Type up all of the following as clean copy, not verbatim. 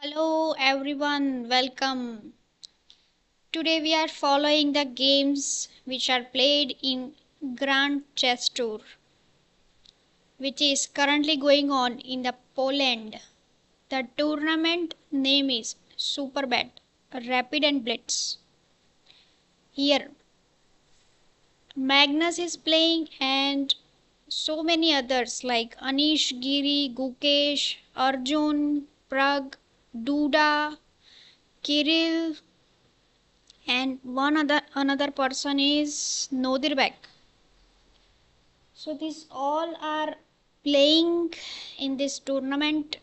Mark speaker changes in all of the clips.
Speaker 1: Hello everyone, welcome. Today we are following the games which are played in Grand Chess Tour, which is currently going on in the Poland. The tournament name is Superbet, Rapid and Blitz. Here Magnus is playing and so many others like Anish, Giri, Gukesh, Arjun, Prag, Duda, Kirill, and one other another person is Nodirbek. So these all are playing in this tournament.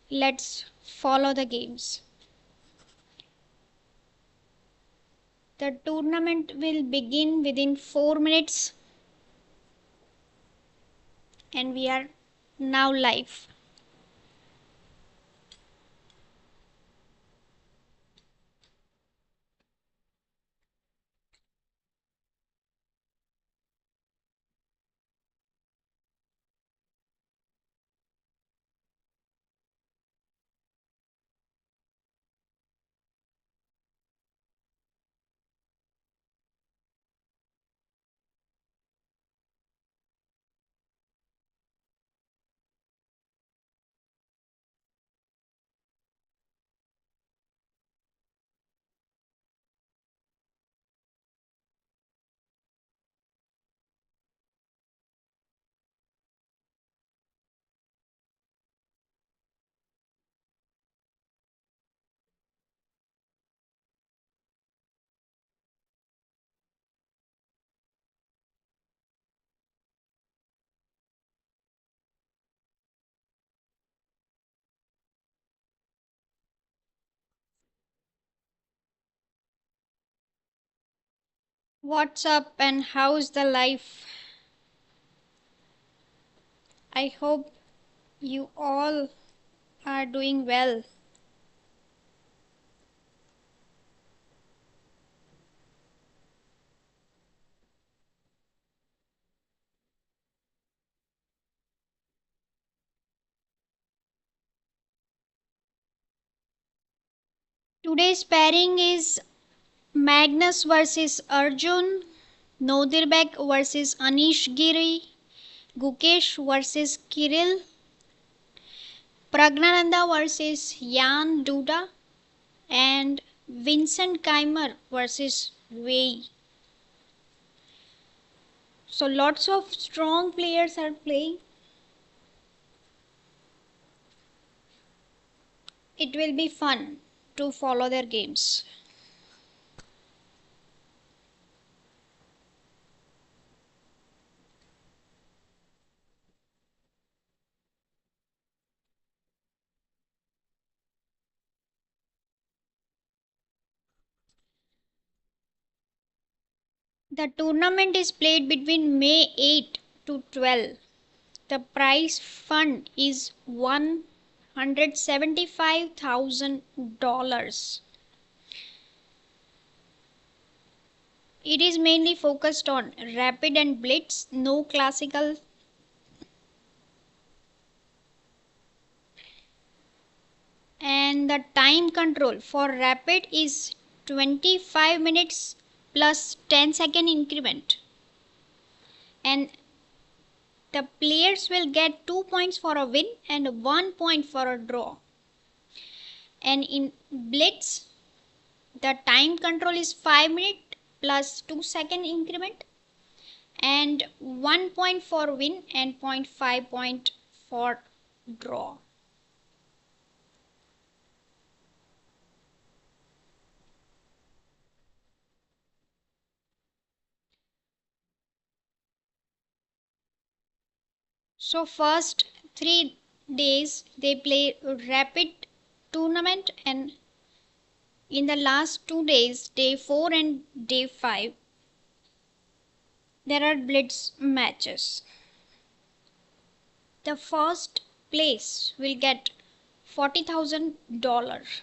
Speaker 1: Let's follow the games. The tournament will begin within 4 minutes and we are now live. What's up and how's the life? I hope you all are doing well. Today's pairing is Magnus versus Arjun, Nodirbek versus Anish Giri, Gukesh versus Kirill, Pragnananda versus Jan Duda, and Vincent Keimer versus Wei. So lots of strong players are playing. It will be fun to follow their games. The tournament is played between May 8 to 12. The prize fund is $175,000. It is mainly focused on rapid and blitz, no classical. And the time control for rapid is 25 minutes plus 10-second increment. And the players will get 2 points for a win and 1 point for a draw. And in blitz, the time control is 5 minutes plus 2-second increment and 1 point for win and 0.5 point for draw. So first 3 days they play rapid tournament, and in the last 2 days, day 4 and day 5, there are blitz matches. The first place will get $40,000.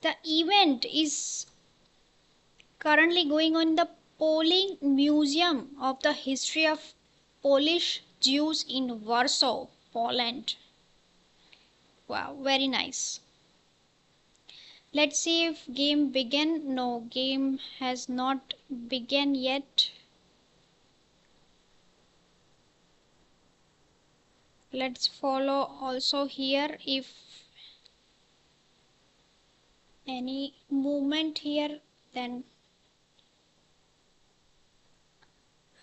Speaker 1: The event is currently going on in the Polling Museum of the History of Polish Jews in Warsaw, Poland. Wow, very nice. Let's see if game began. No, game has not begun yet. Let's follow also here if any movement here, then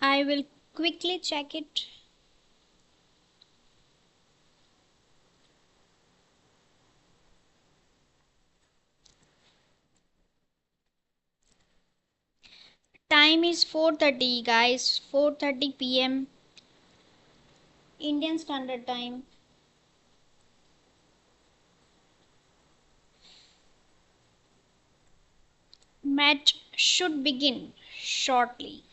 Speaker 1: I will quickly check it. Time is 4:30 guys, 4:30 p.m. Indian Standard Time. Match should begin shortly.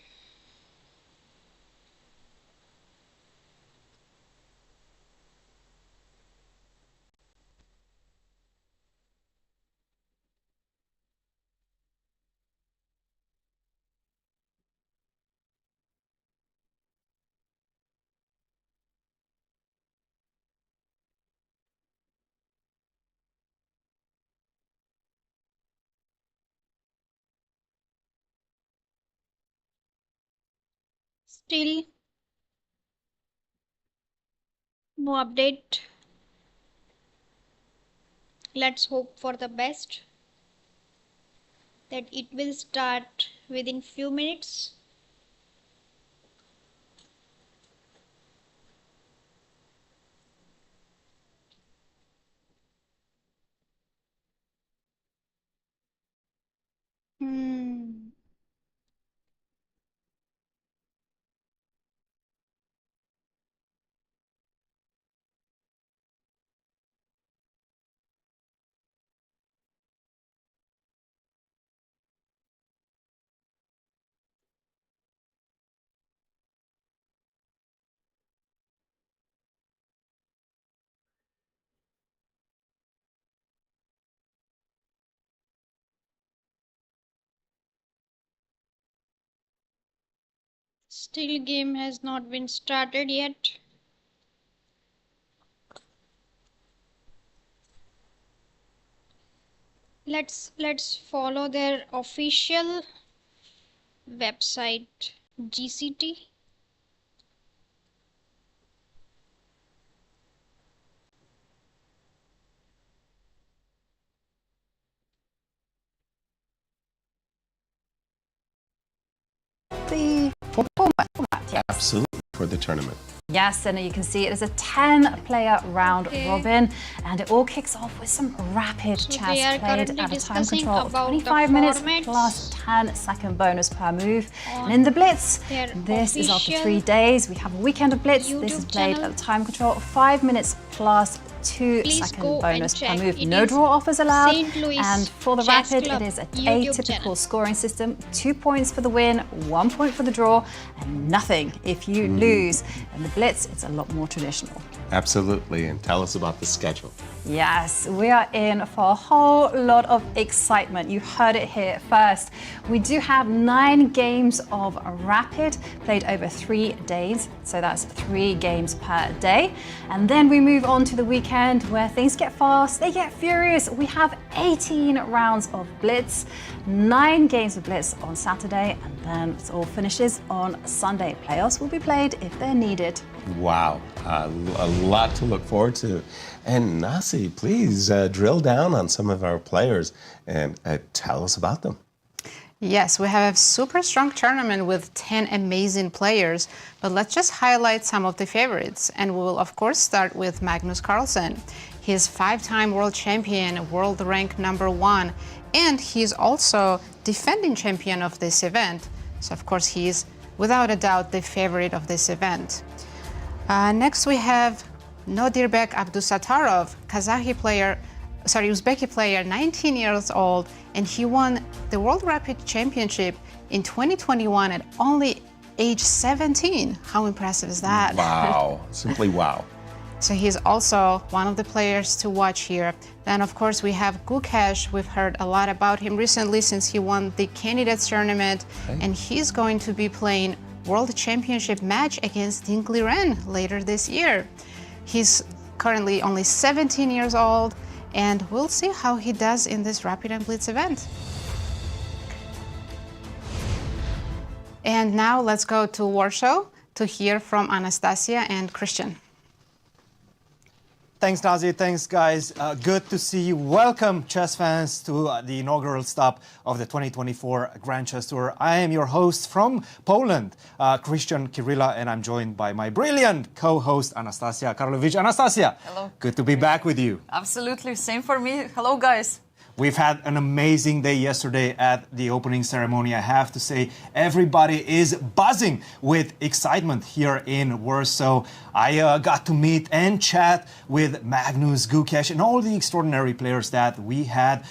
Speaker 1: Still no update. Let's hope for the best that it will start within few minutes. Hmm. Still game has not been started yet. Let's follow their official website GCT.
Speaker 2: The format, yes.
Speaker 3: Absolutely, for the tournament.
Speaker 2: Yes, and you can see it is a 10-player round robin, and it all kicks off with some rapid chess played at a time control of 25 minutes plus 10-second bonus per move. And in the blitz, this is after 3 days. We have a weekend of blitz. This is played at a time control of 5 minutes plus 2-second bonus per move. No draw offers allowed. And for the rapid, it is a atypical scoring system. 2 points for the win, 1 point for the draw, and nothing if you lose. And the blitz, it's a lot more traditional.
Speaker 3: Absolutely, and tell us about the schedule.
Speaker 2: Yes, we are in for a whole lot of excitement. You heard it here first. We do have 9 games of rapid played over 3 days. So that's 3 games per day. And then we move on to the weekend where things get fast, they get furious. We have 18 rounds of blitz, 9 games of blitz on Saturday, and then it all finishes on Sunday. Playoffs will be played if they're needed.
Speaker 3: Wow, a lot to look forward to. And Nasi, please drill down on some of our players and tell us about them.
Speaker 4: Yes, we have a super strong tournament with 10 amazing players, but let's just highlight some of the favorites. And we will, of course, start with Magnus Carlsen. He's 5-time world champion, world rank #1, and he's also defending champion of this event. So, of course, he's without a doubt the favorite of this event. Next, we have Nodirbek Abdusattorov, Uzbeki player, 19 years old, and he won the World Rapid Championship in 2021 at only age 17. How impressive is that?
Speaker 3: Wow, simply wow.
Speaker 4: So he's also one of the players to watch here. Then of course we have Gukesh. We've heard a lot about him recently since he won the Candidates Tournament, and he's going to be playing World Championship match against Dinkley Ren later this year. He's currently only 17 years old, and we'll see how he does in this Rapid and Blitz event. And now let's go to Warsaw to hear from Anastasia and Christian.
Speaker 5: Thanks, Nazi. Thanks, guys. Good to see you. Welcome, chess fans, to the inaugural stop of the 2024 Grand Chess Tour. I am your host from Poland, Christian Kirilla, and I'm joined by my brilliant co-host, Anastasia Karlovich. Anastasia,
Speaker 6: hello.
Speaker 5: Good to be back with you.
Speaker 6: Absolutely. Same for me. Hello, guys.
Speaker 5: We've had an amazing day yesterday at the opening ceremony. I have to say, everybody is buzzing with excitement here in Warsaw. I got to meet and chat with Magnus, Gukesh, and all the extraordinary players that we had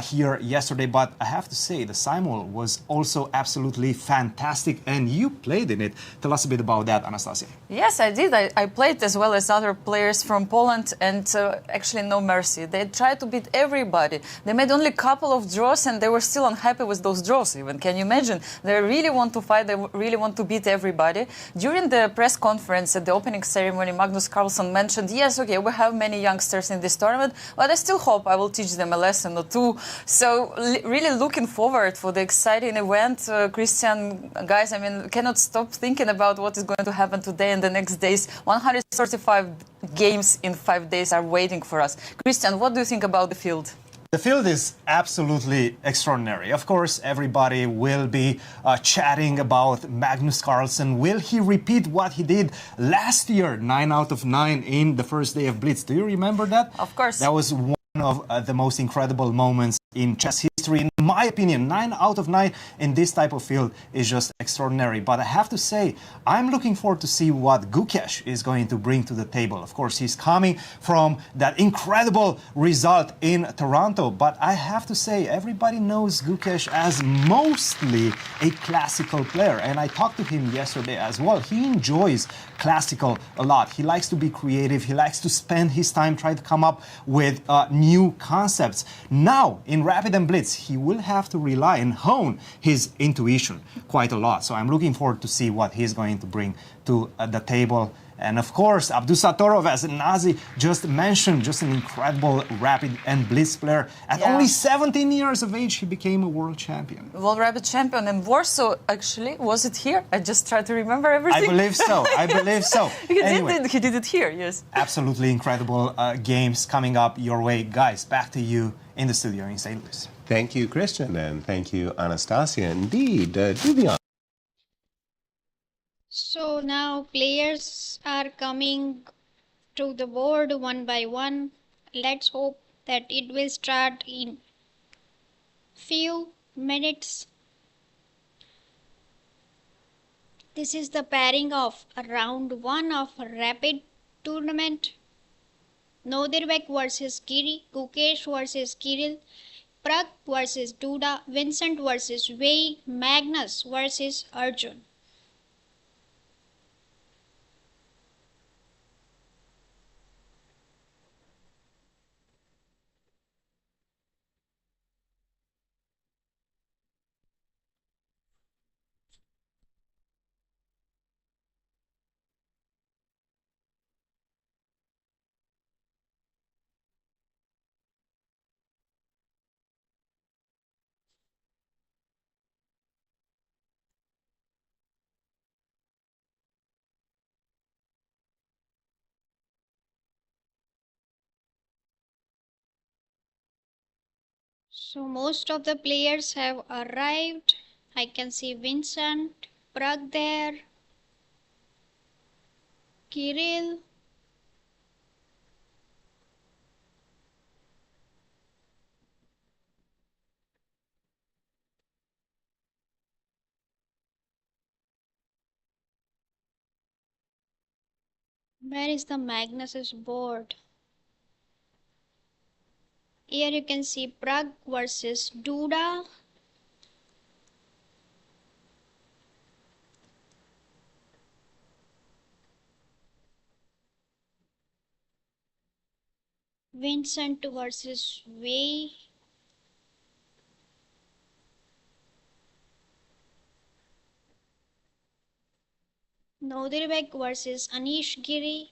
Speaker 5: here yesterday. But I have to say, the Simul was also absolutely fantastic, and you played in it. Tell us a bit about that, Anastasia.
Speaker 6: Yes, I did. I played as well as other players from Poland, and actually no mercy. They tried to beat everybody. They made only a couple of draws, and they were still unhappy with those draws even. Can you imagine? They really want to fight. They really want to beat everybody. During the press conference at the opening ceremony, Magnus Carlsen mentioned, yes, okay, we have many youngsters in this tournament, but I still hope I will teach them a lesson or two. So really looking forward for the exciting event. Christian, guys, I mean, cannot stop thinking about what is going to happen today and the next days. 135 games in 5 days are waiting for us. Christian, what do you think about the field?
Speaker 5: The field is absolutely extraordinary. Of course, everybody will be chatting about Magnus Carlsen. Will he repeat what he did last year, 9 out of 9 in the first day of Blitz? Do you remember that?
Speaker 6: Of course.
Speaker 5: That was one of the most incredible moments in chess history. In my opinion, 9 out of 9 in this type of field is just extraordinary. But I have to say, I'm looking forward to see what Gukesh is going to bring to the table. Of course, he's coming from that incredible result in Toronto. But I have to say, everybody knows Gukesh as mostly a classical player. And I talked to him yesterday as well. He enjoys classical a lot. He likes to be creative. He likes to spend his time trying to come up with new concepts. Now, in Rapid and Blitz, he will have to rely and hone his intuition quite a lot. So I'm looking forward to see what he's going to bring to the table. And of course, Abdusatorov, as Nazi just mentioned, just an incredible Rapid and Blitz player. At only 17 years of age, he became a world champion.
Speaker 6: World Rapid champion in Warsaw, actually. Was it here? I just tried to remember everything.
Speaker 5: I believe so. I believe so.
Speaker 6: he
Speaker 5: Anyway,
Speaker 6: did it here, yes.
Speaker 5: Absolutely incredible games coming up your way. Guys, back to you in the studio in St. Louis.
Speaker 3: Thank you, Christian, and thank you, Anastasia. Indeed, do the honor.
Speaker 1: So now players are coming to the board one by one. Let's hope that it will start in few minutes. This is the pairing of round 1 of Rapid tournament. Nodirbeck versus Kiri, Gukesh versus Kirill, Prag versus Duda, Vincent versus Wei, Magnus versus Arjun. So most of the players have arrived. I can see Vincent, Prag there, Kirill, where is the Magnus's board? Here you can see Prag versus Duda. Vincent versus Wei. Nodirbeck versus Anish Giri.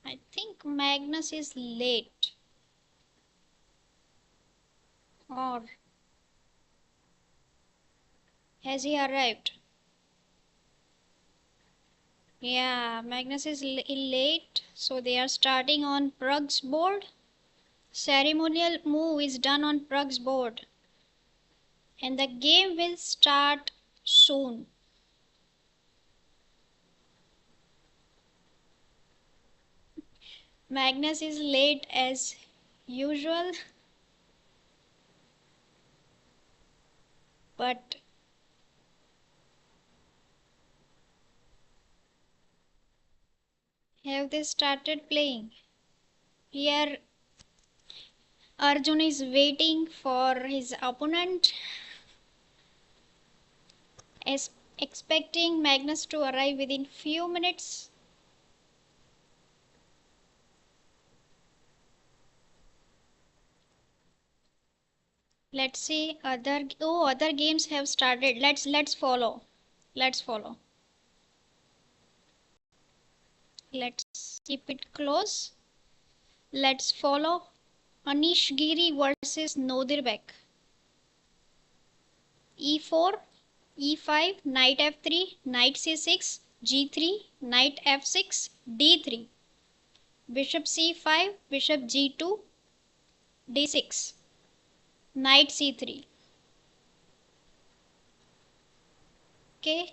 Speaker 1: I think Magnus is late. Or has he arrived? Yeah, Magnus is late, so they are starting on Prug's board. Ceremonial move is done on Prug's board, and the game will start soon. Magnus is late as usual, but have they started playing? Here Arjun is waiting for his opponent, as expecting Magnus to arrive within few minutes. Let's see other games have started. Let's follow. Let's follow. Let's keep it close. Let's follow Anish Giri versus Nodirbeck. E4, E5, knight F3, knight C6, G3, knight F6, D3, bishop C5, bishop G2, D6, knight C3. Okay.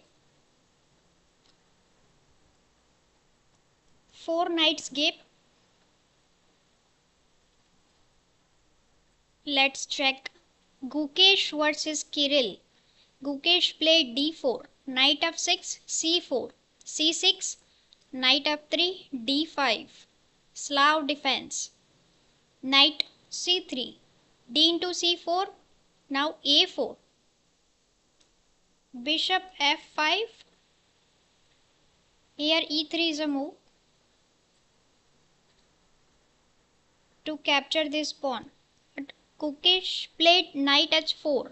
Speaker 1: 4 knights gap. Let's check Gukesh versus Kirill. Gukesh played d4, knight f6, c4, c6, knight f3, d5, Slav defense, knight c3, d into c4, now a4, bishop f5, here e3 is a move to capture this pawn. But Gukesh played knight h4,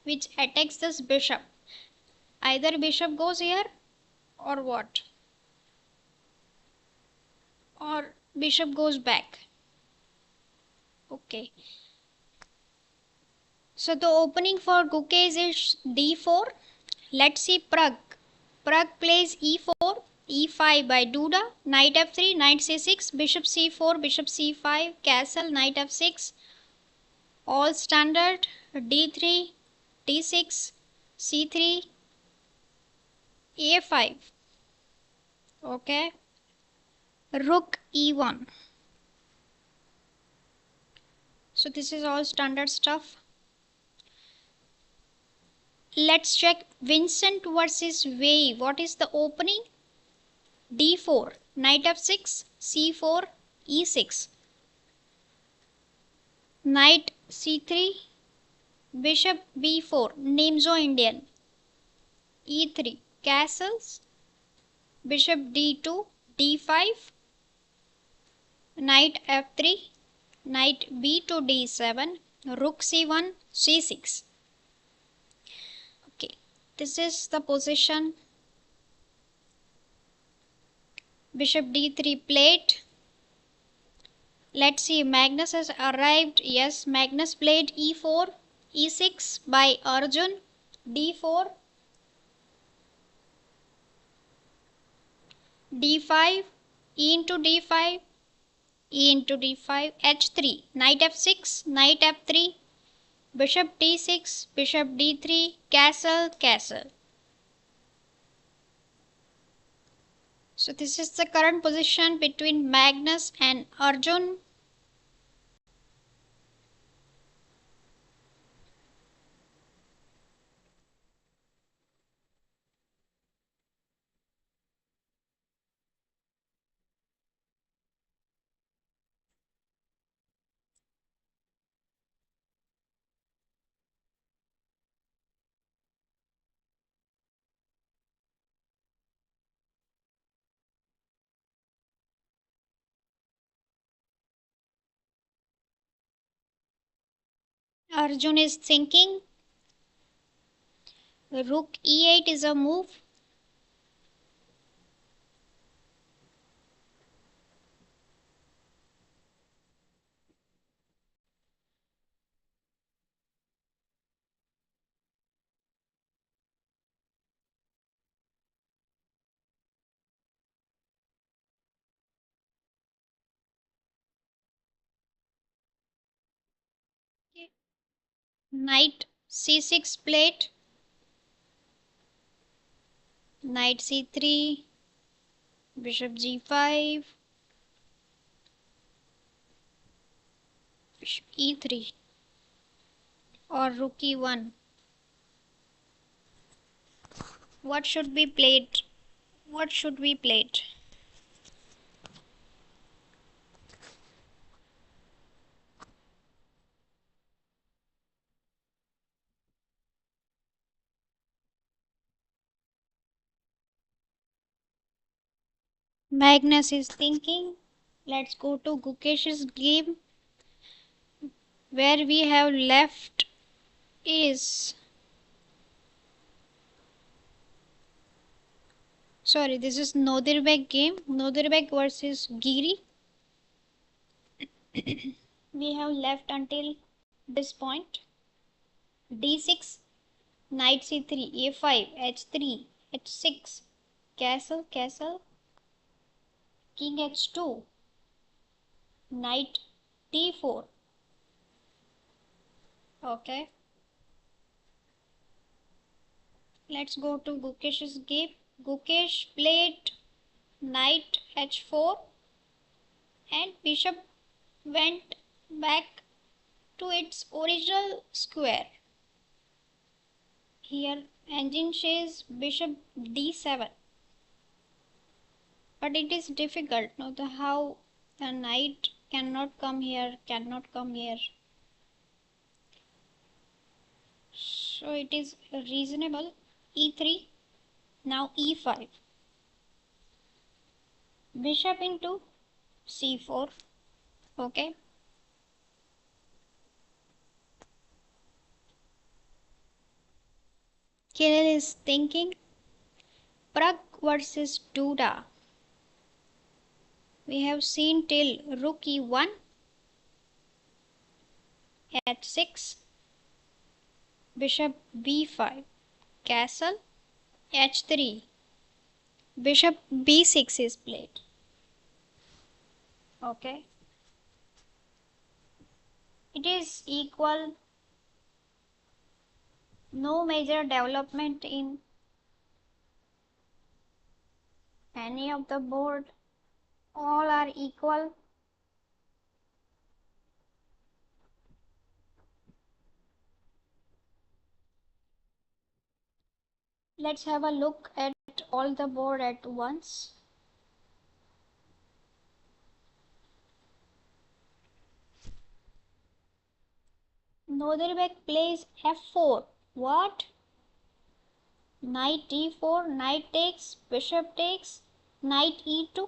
Speaker 1: which attacks this bishop. Either bishop goes here or what? Or bishop goes back. Okay. So the opening for Gukesh is d4. Let's see Prag. Prag plays e4, e5 by Duda, knight f3, knight c6, bishop c4, bishop c5, castle, knight f6, all standard, d3, d6, c3, a5. Okay. Rook e1. So this is all standard stuff. Let's check Vincent versus Wei. What is the opening? d4, knight f6, c4, e6, knight c3, bishop b4, Nimzo Indian, e3, castles, bishop d2, d5, knight f3, knight b2, d7, rook c1, c6. Okay, this is the position. Bishop d3 played. Let's see, Magnus has arrived. Yes, Magnus played e4, e6 by Arjun, d4, d5, e into d5, e into d5, h3, knight f6, knight f3, bishop d6, bishop d3, castle, castle. So this is the current position between Magnus and Arjun. Arjun is thinking. Rook e8 is a move. Knight c6 plate. Knight c3. Bishop g5. Bishop e3. Or rook e1. What should be played? What should we play? Magnus is thinking. Let's go to Gukesh's game. Where we have left is, sorry, this is Nodirbek game. Nodirbek versus Giri. We have left until this point. d6, knight c3, a5, h3, h6, castle, castle, king h2, knight d4. Okay, let's go to Gukesh's game. Gukesh played knight h4 and bishop went back to its original square. Here engine says bishop d7, but it is difficult. Now the how the knight cannot come here, cannot come here. So it is reasonable. e3, now e5, bishop into c4. Okay, Kirill is thinking. Prag versus Duda. We have seen till rook e1, h6, bishop b5, castle, h3, bishop b6 is played. Okay, it is equal. No major development in any of the board. All are equal. Let's have a look at all the board at once. Nodirbek plays f4. What? Knight d4, knight takes, bishop takes, knight e2,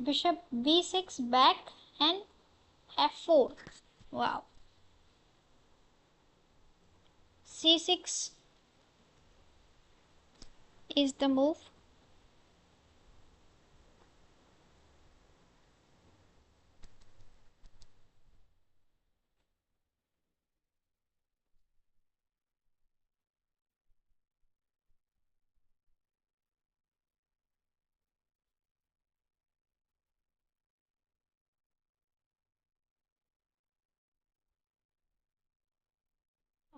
Speaker 1: bishop b6 back, and f4. Wow. c6 is the move.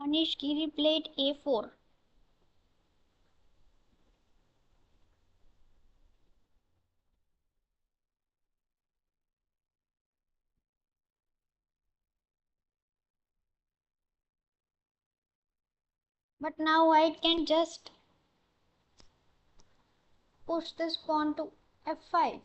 Speaker 1: Anish Giri played a4. But now White can just push this pawn to f5.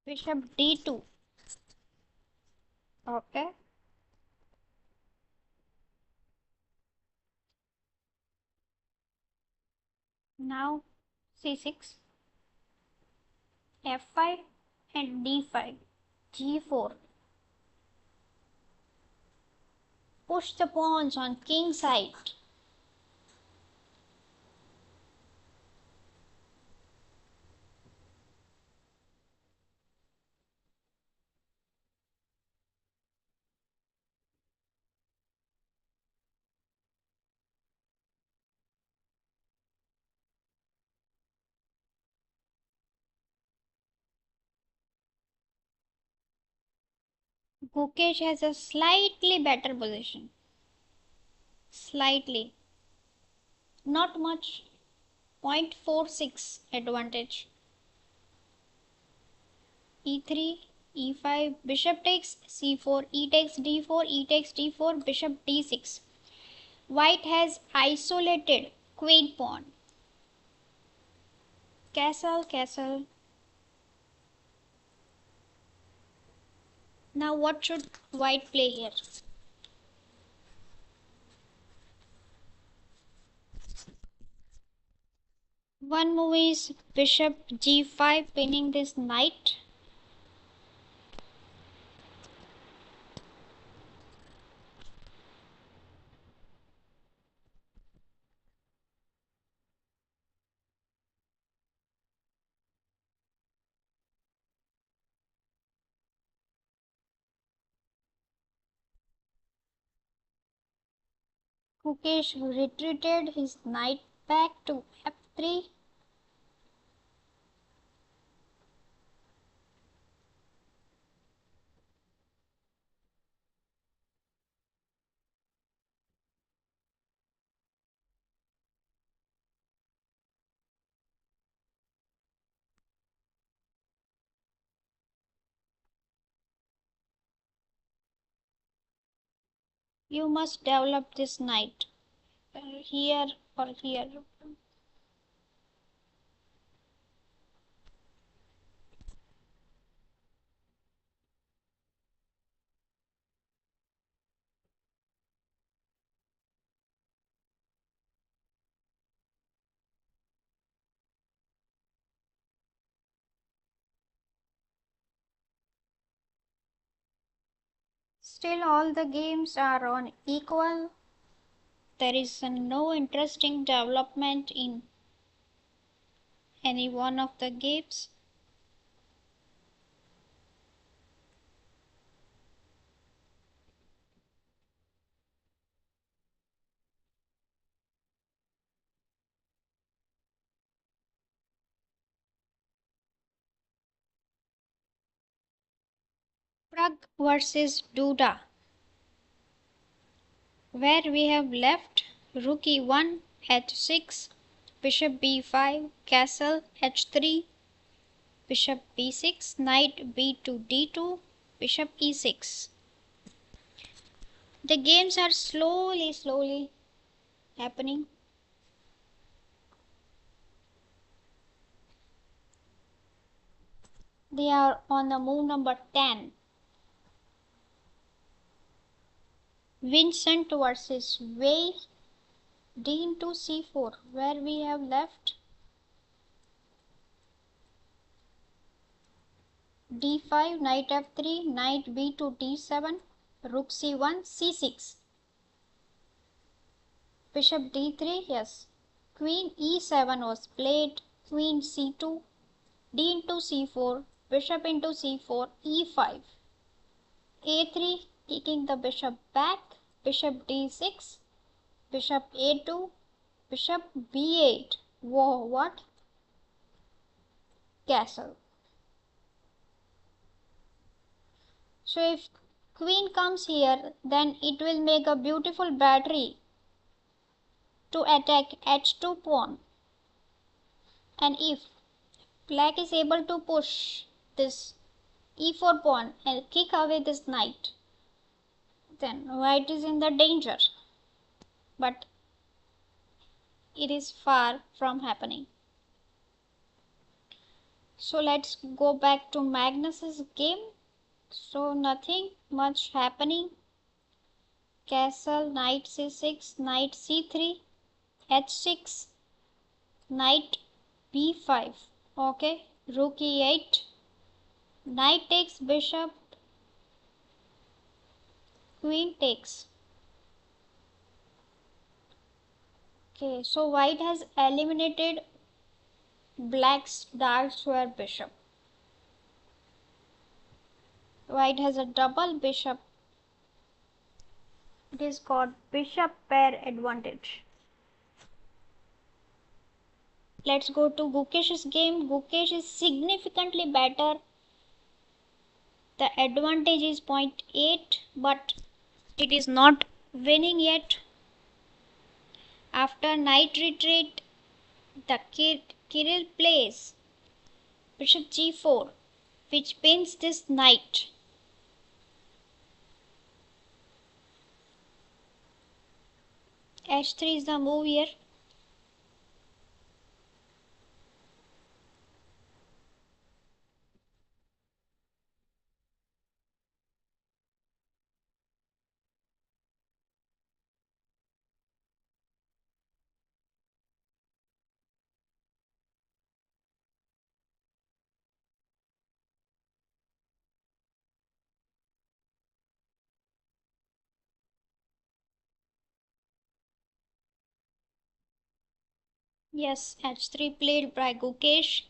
Speaker 1: Bishop d2. Okay. Now c6, f5 and d5, g4. Push the pawns on king side. Gukesh has a slightly better position. Slightly. Not much. 0.46 advantage. e3, e5, bishop takes c4, e takes d4, e takes d4, bishop d6. White has isolated queen pawn. Castle, castle. Now what should white play here? One move is bishop g5, pinning this knight. Gukesh retreated his knight back to f3. You must develop this knight here or here. Still, all the games are on equal. There is no interesting development in any one of the games. Prague versus Duda, where we have left rook e1, h6, bishop b5, castle h3, bishop b6, knight b2 d2, bishop e6. The games are slowly happening. They are on the move number 10. Vincent versus Wei, d into c4, where we have left d5, knight f3, knight b2 d7, rook c1, c6, bishop d3, yes, queen e7 was played, queen c2, d into c4, bishop into c4, e5, a3, kicking the bishop back, bishop d6, bishop a2, bishop b8. Whoa, what? Castle. So if queen comes here, then it will make a beautiful battery to attack h2 pawn. And if black is able to push this e4 pawn and kick away this knight, then white is in the danger. But it is far from happening. So let's go back to Magnus's game. So nothing much happening. Castle, knight c6, knight c3, h6, knight b5. Okay, rook e8, knight takes bishop, queen takes. Okay, so white has eliminated black's dark square bishop. White has a double bishop. It is called bishop pair advantage. Let's go to Gukesh's game. Gukesh is significantly better. The advantage is 0.8, but it is not winning yet. After knight retreat, the Kirill plays bishop g4, which pins this knight. h3 is the move here. Yes, h3 played by Gukesh.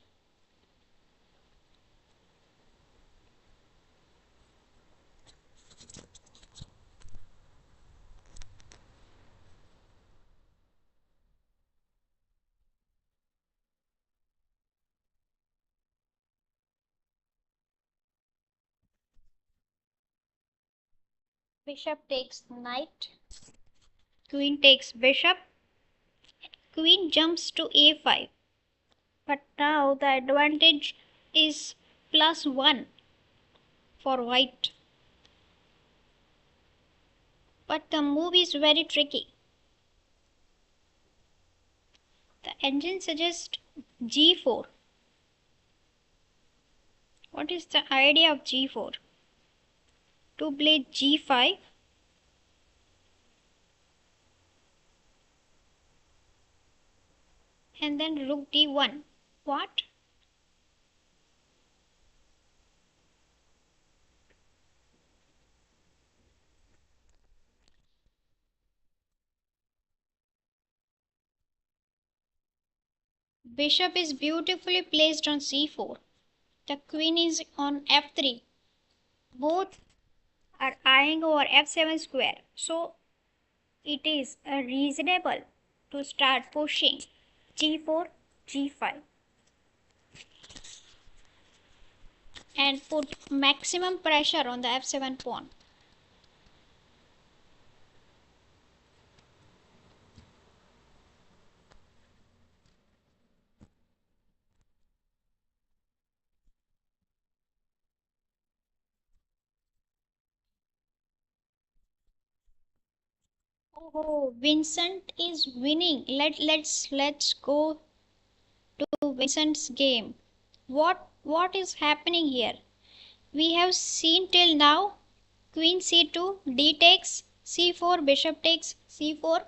Speaker 1: Bishop takes knight. Queen takes bishop. Queen jumps to a5. But now the advantage is +1 for white. But the move is very tricky. The engine suggests g4. What is the idea of g4? To play g5. And then rook d1. What? Bishop is beautifully placed on c4. The queen is on f3. Both are eyeing over f7 square. So it is reasonable to start pushing g4, g5 and put maximum pressure on the f7 pawn. Oh, Vincent is winning. Let's go to Vincent's game. What is happening here? We have seen till now queen c2, d takes c4, bishop takes c4,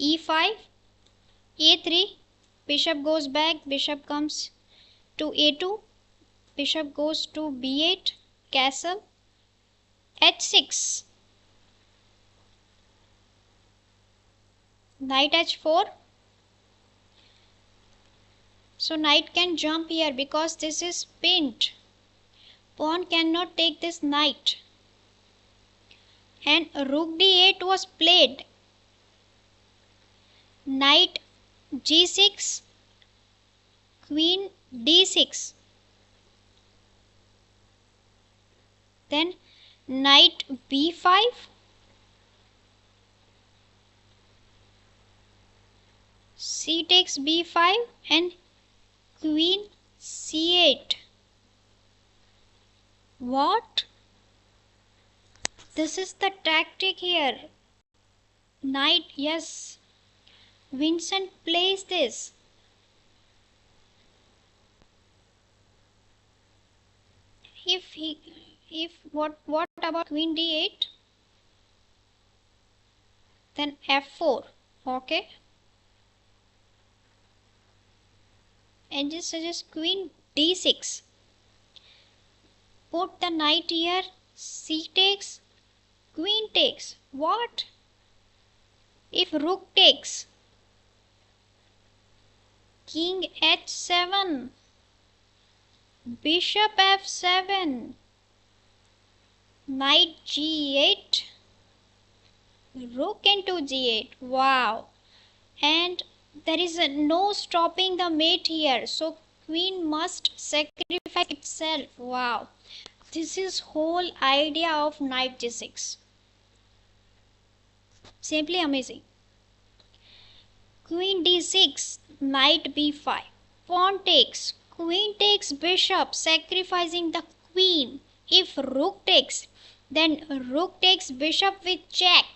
Speaker 1: e5, a3, bishop goes back, bishop comes to a2, bishop goes to b8, castle, h6, knight h4. So knight can jump here because this is pinned. Pawn cannot take this knight. And rook d8 was played. Knight g6, queen d6. Then knight b5. C takes b5 and queen c8. What? This is the tactic here. Knight, yes. Vincent plays this. if what about queen d8? Then f4. Okay. And just suggest queen d6. Put the knight here. C takes. Queen takes. What? If rook takes? King h7. Bishop f7. Knight g8. Rook into g8. Wow. And there is no stopping the mate here. So queen must sacrifice itself. Wow. This is whole idea of knight g6. Simply amazing. Queen d6. Knight b5. Pawn takes. Queen takes bishop, sacrificing the queen. If rook takes, then rook takes bishop with check.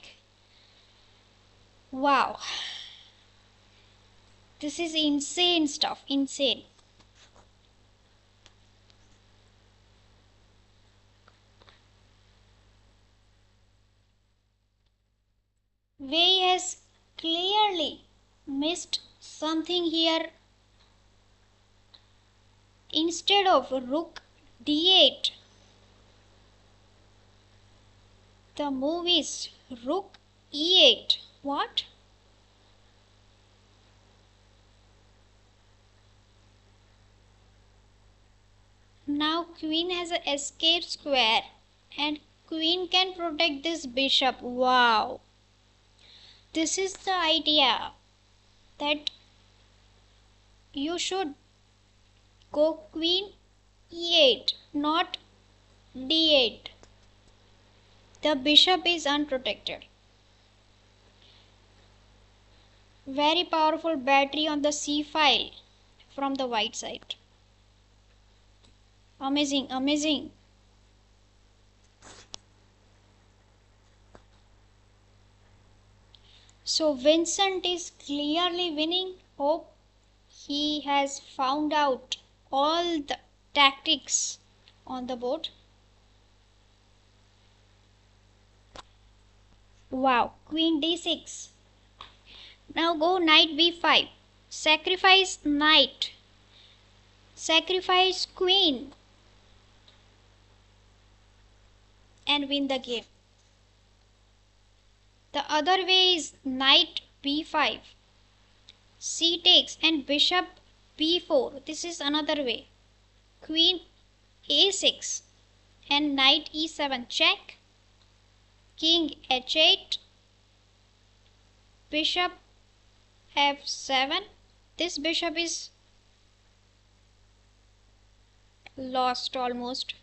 Speaker 1: Wow. This is insane stuff. Insane. Wei has clearly missed something here. Instead of rook d8, the move is rook e8. What? Now queen has an escape square and queen can protect this bishop. Wow. This is the idea that you should go queen e8, not d8. The bishop is unprotected. Very powerful battery on the c file from the white side. Amazing, amazing. So Vincent is clearly winning. Hope he has found out all the tactics on the board. Wow, queen d6. Now go knight b5. Sacrifice knight. Sacrifice queen. And win the game. The other way is knight b5. C takes and bishop b4. This is another way. Queen a6 and knight e7 check. King h8. Bishop f7. This bishop is lost almost.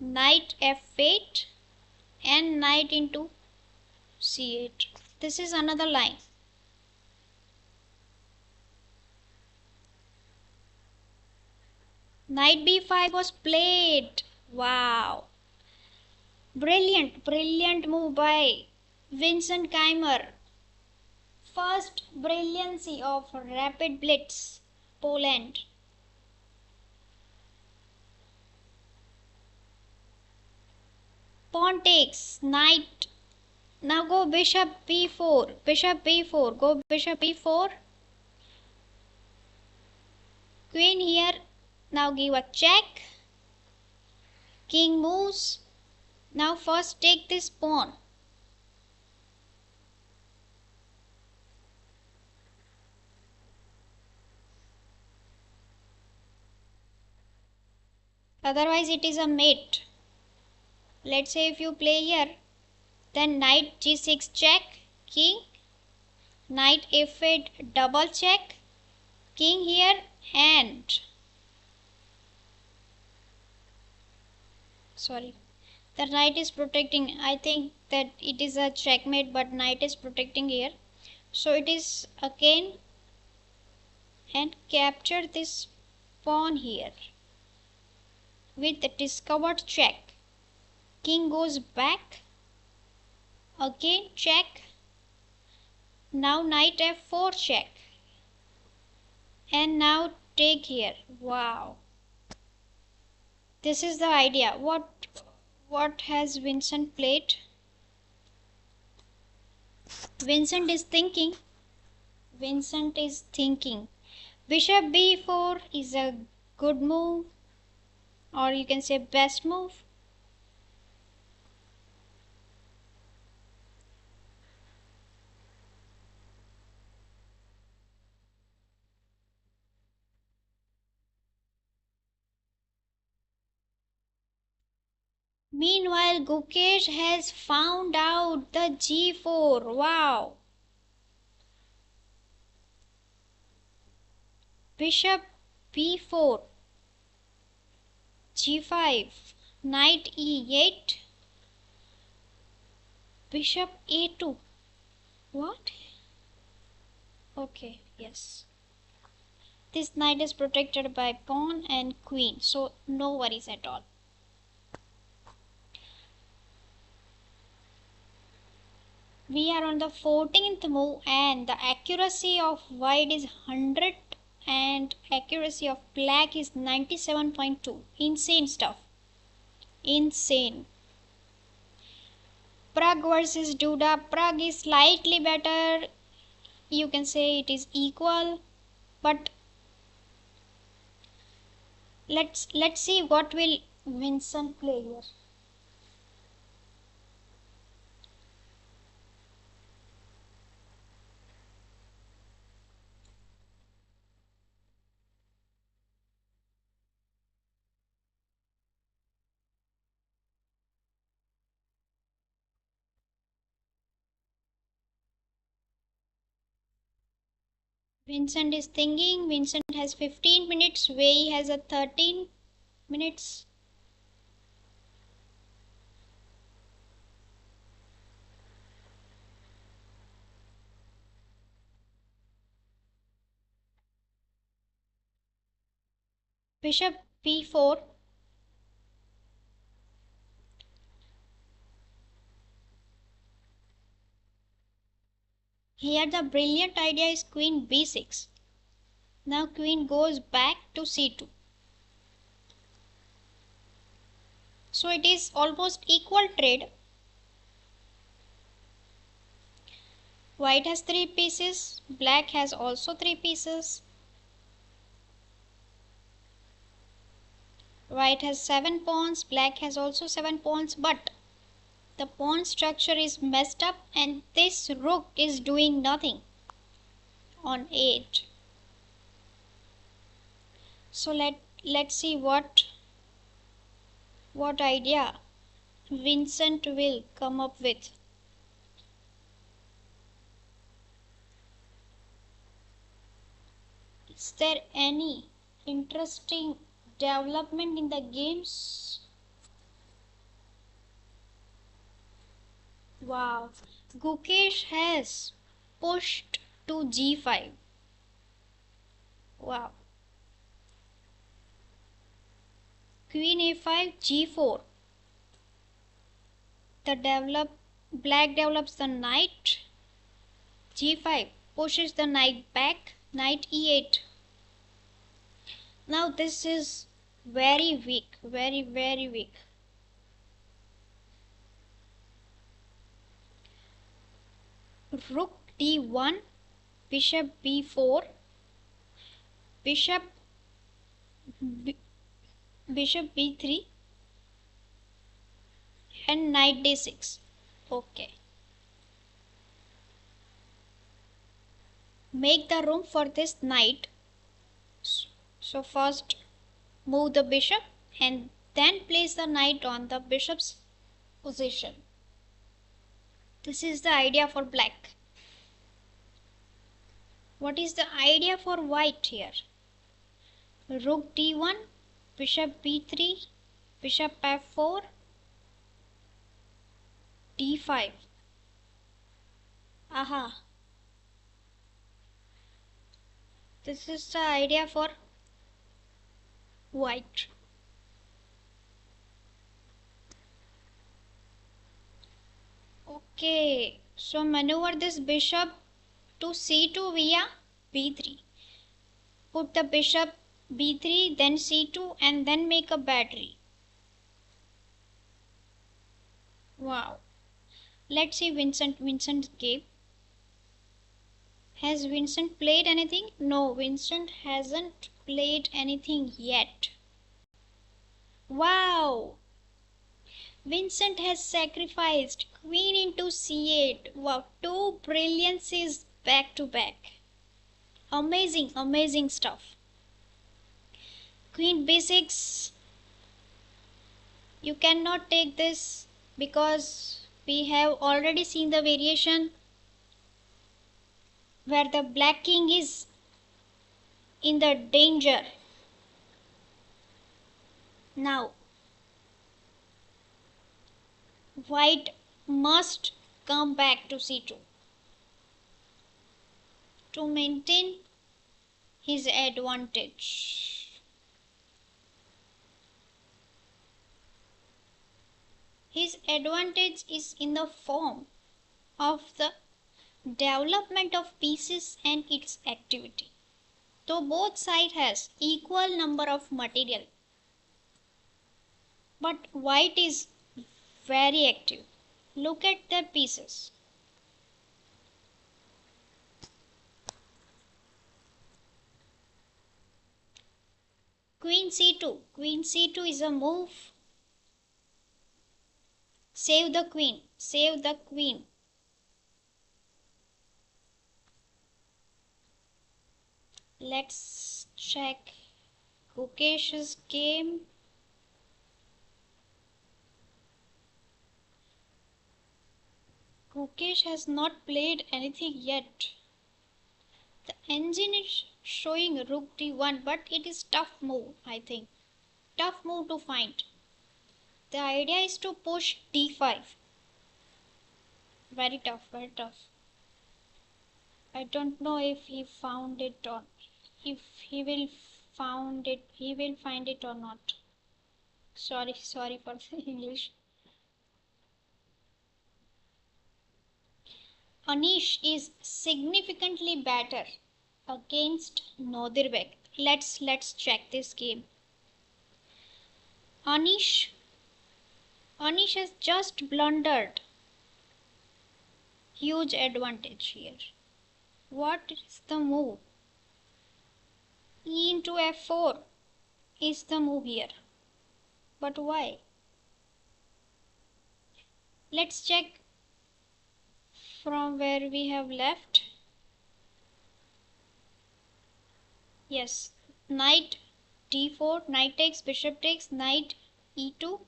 Speaker 1: Knight f8 and knight into c8. This is another line. Knight b5 was played. Wow. Brilliant, brilliant move by Vincent Keimer. First brilliancy of rapid blitz, Poland. Pawn takes, knight. Now go bishop b4, bishop b4, go bishop b4. Queen here, now give a check. King moves. Now first take this pawn. Otherwise it is a mate. Let's say if you play here, then knight g6 check, king, knight f8 double check, king here, and sorry, the knight is protecting. I think that it is a checkmate, but knight is protecting here. So it is again and capture this pawn here with the discovered check. King goes back, again check. Now knight f4 check, and now take here. Wow, This is the idea. What has Vincent played? Vincent is thinking. Bishop b4 is a good move, or you can say best move. Meanwhile, Gukesh has found out the g4. Wow. Bishop b4, g5, knight e8, bishop a2. What? Okay, yes. This knight is protected by pawn and queen, so no worries at all. We are on the 14th move and the accuracy of white is 100 and accuracy of black is 97.2. Insane stuff. Insane. Prague versus Duda. Prague is slightly better. You can say it is equal, but let's see what will Vincent play here. Vincent is thinking. Vincent has 15 minutes. Wei has a 13 minutes. Bishop b4. Here the brilliant idea is queen b6. Now queen goes back to c2. So it is almost equal trade. White has 3 pieces. Black has also 3 pieces. White has 7 pawns. Black has also 7 pawns. But the pawn structure is messed up and this rook is doing nothing on 8. So let's see what idea Vincent will come up with. Is there any interesting development in the games? Wow, Gukesh has pushed to g5. Wow. Queen a5, g4. Black develops the knight. g5 pushes the knight back. Knight e8. Now this is very weak, very weak. Rook d1, bishop b4, bishop b3 and knight d6. Okay. Make the room for this knight. So first move the bishop and then place the knight on the bishop's position. This is the idea for black. What is the idea for white here? Rook d1, bishop b3, bishop f4, d5. Aha. This is the idea for white. Okay, so maneuver this bishop to c2 via b3. Put the bishop b3, then c2 and then make a battery. Wow. Let's see Vincent's game. Has Vincent played anything? No, Vincent hasn't played anything yet. Wow! Vincent has sacrificed queen into c8. Wow, two brilliances back to back. Amazing, amazing stuff. Queen b6. You cannot take this because we have already seen the variation where the black king is in the danger. Now, white must come back to c2 to maintain his advantage. His advantage is in the form of the development of pieces and its activity. Though both sides has equal number of material, but white is very active. Look at their pieces. Queen c2. Queen c2 is a move. Save the queen. Save the queen. Let's check Gukesh's game. Gukesh has not played anything yet. The engine is showing rook d1, but it is tough move, I think. Tough move to find. The idea is to push d5. Very tough, very tough. I don't know if he found it or if he will find it or not. Sorry for the English. Anish is significantly better against Nodirbek. Let's check this game. Anish has just blundered. Huge advantage here. What is the move? E into f4 is the move here. But why? Let's check from where we have left. Yes, knight d4, knight takes, bishop takes, knight e2,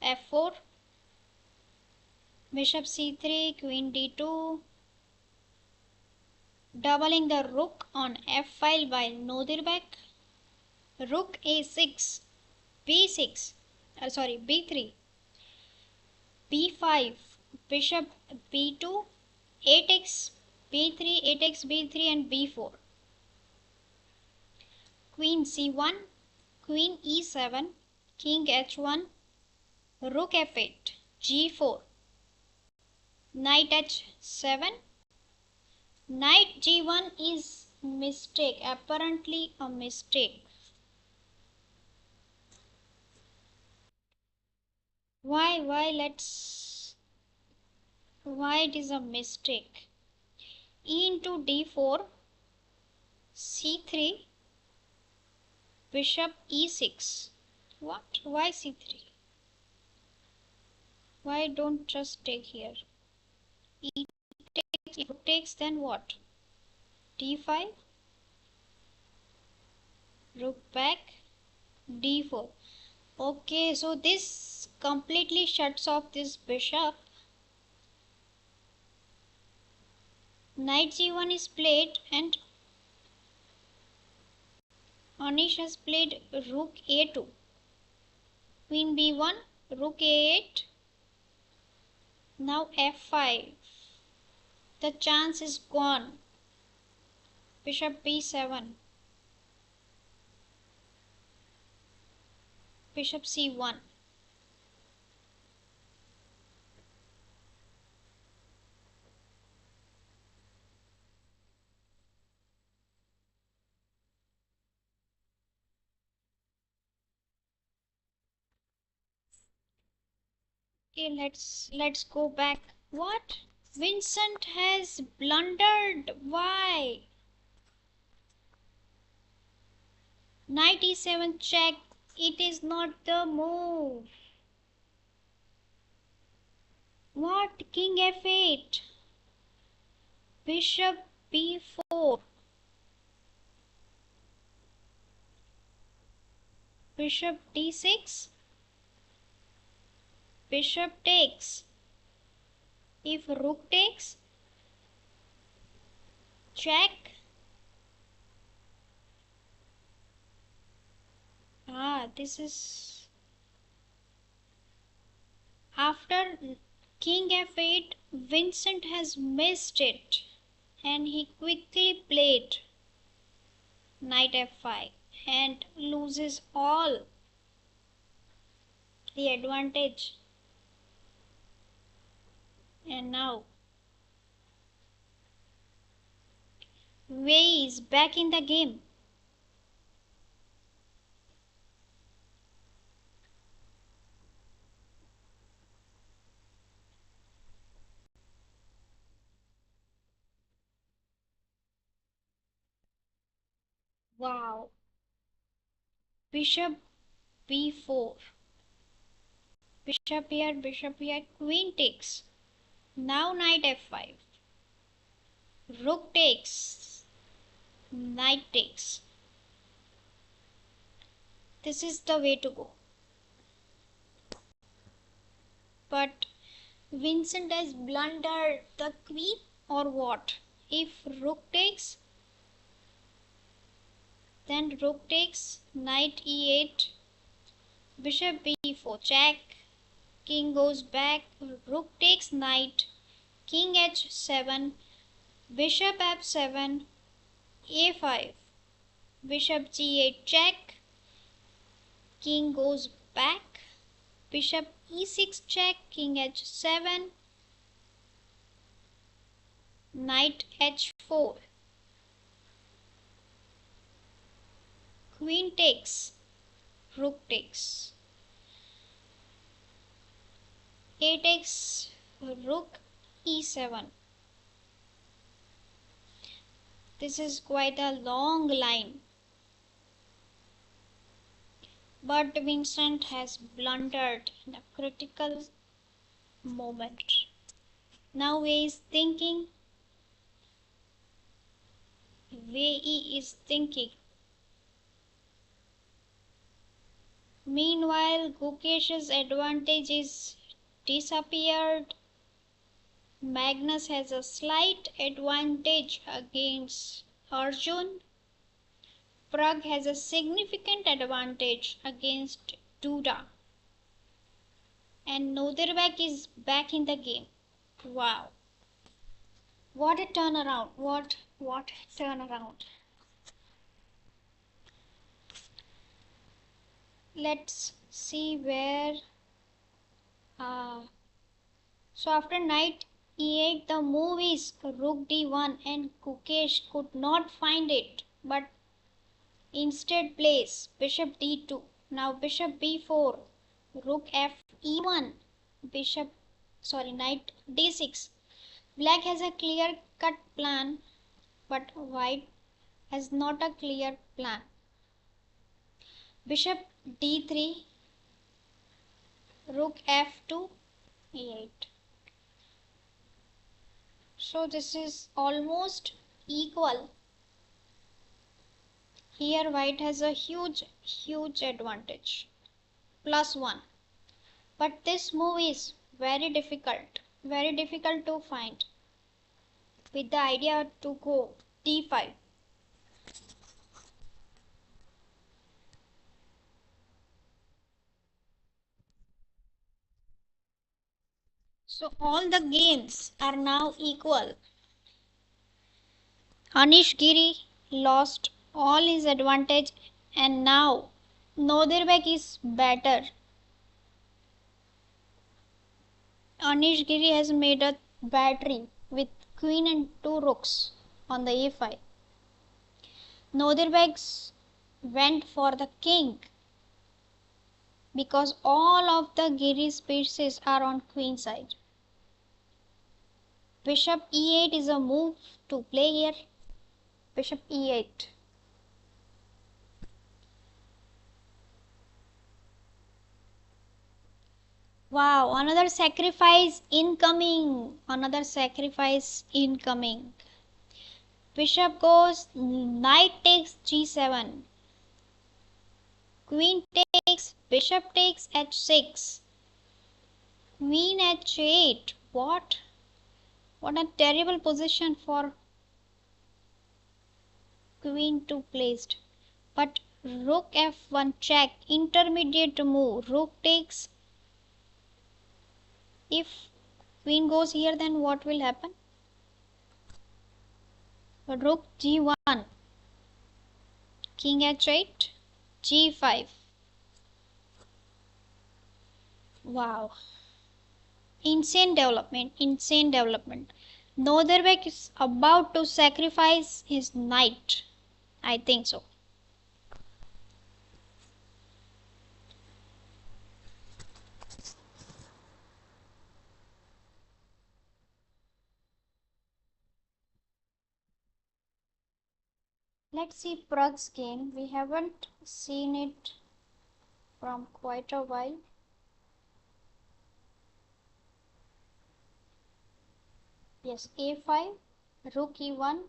Speaker 1: f4, bishop c3, queen d2, doubling the rook on f file by Nodirbek, rook a6, b6, b3, b5, bishop b2, a takes b3, a takes b3 and b4. Queen c1, queen e7, king h1, rook f8, g4, knight h7, knight g1 is mistake, apparently a mistake. Why it is a mistake? E into d4, c3, bishop e6. What? Why c3? Why don't just take here? E takes, if rook takes, then what? d5, rook back, d4. Okay, so this completely shuts off this bishop. Knight g1 is played and Anish has played rook a2, queen b1, rook a8, now f5. The chance is gone. Bishop b7, bishop c1. Okay, let's go back. What? Vincent has blundered. Why? Knight e7 check. It is not the move. What? King f8. Bishop b4. Bishop d6. Bishop takes. If rook takes, check. This is after king f8. Vincent has missed it and he quickly played knight f5 and loses all the advantage. And now Wei is back in the game. Wow. Bishop b4. Bishop here, queen takes. Now knight f5. Rook takes. Knight takes. This is the way to go. But Vincent has blundered the queen or what? If rook takes, then rook takes, knight e8, bishop b4 check, king goes back, rook takes knight, king h7, bishop f7, a5, bishop g8 check, king goes back, bishop e6 check, king h7, knight h4, queen takes, rook takes, a takes, rook e7. This is quite a long line, but Vincent has blundered in a critical moment. Now he is thinking, Wei is thinking. Meanwhile, Gukesh's advantage is disappeared. Magnus has a slight advantage against Arjun. Prag has a significant advantage against Duda. And Noderbeck is back in the game. Wow. What a turnaround. What a turnaround. Let's see where so after knight e8 the move is rook d1 and Gukesh could not find it but instead plays bishop d2. Now bishop b4, rook f e1, knight d6. Black has a clear cut plan but white has not a clear plan. Bishop d3, rook f2, e8. So this is almost equal. Here white has a huge advantage, +1. But this move is very difficult to find with the idea to go d5. So all the games are now equal. Anish Giri lost all his advantage and now Noderbek is better. Anish Giri has made a battery with queen and two rooks on the a5. Noderbek went for the king. because all of the Giri's pieces are on queen side. Bishop e8 is a move to play here. Bishop e8. Wow, another sacrifice incoming. Another sacrifice incoming. Bishop goes, knight takes g7. Queen takes, bishop takes h6. Queen h8. What? What a terrible position for queen to placed. But rook f1 check. Intermediate move. Rook takes. If queen goes here, then what will happen? Rook g1. King h8. g5. Wow. Insane development. Insane development. Norderbeck is about to sacrifice his knight. I think so. Let's see Prague's game. We haven't seen it from quite a while. Yes, a5, rook e1,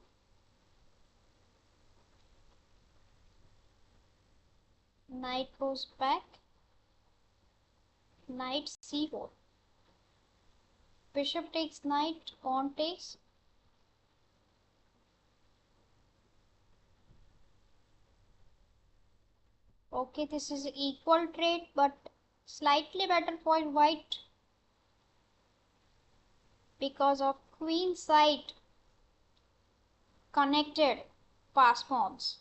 Speaker 1: knight goes back, knight c4, bishop takes knight, pawn takes, okay, this is equal trade but slightly better for white because of queen side connected pass pawns.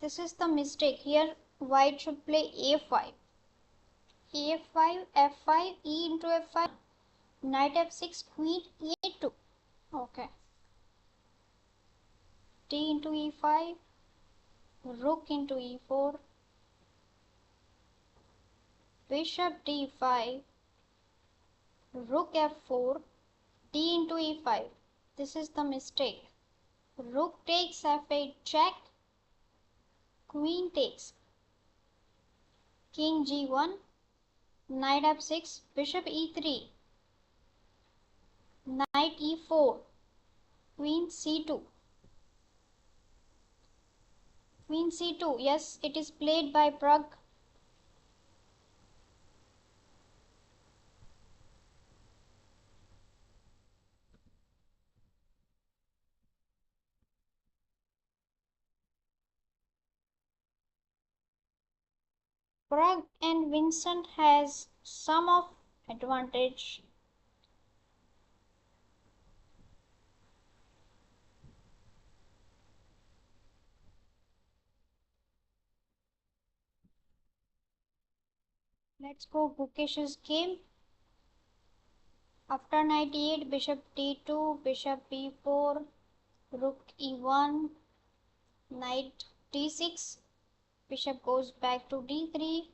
Speaker 1: This is the mistake here. White should play a5, a5, f5, e into f5, knight f6, queen e2. Okay, d into e5, rook into e4, bishop d5, rook f4, d into e5. This is the mistake. Rook takes f8 check, queen takes, king g1, knight f6, bishop e3, knight e4, queen c2. Queen c2, yes, it is played by Prague. Prague and Vincent has some of advantage. Let's go Gukesh's game. After knight e8, bishop d2, bishop b4, rook e1, knight d6, bishop goes back to d3,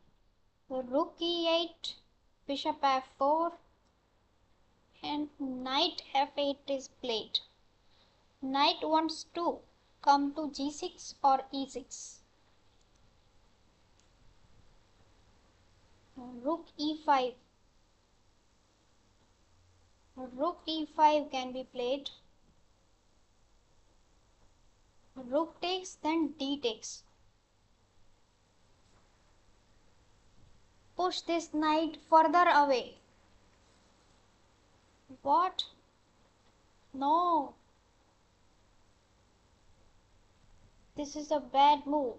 Speaker 1: rook e8, bishop f4, and knight f8 is played. Knight wants to come to g6 or e6. Rook e5. Rook e5 can be played. Rook takes, then d takes. Push this knight further away. What? No. This is a bad move.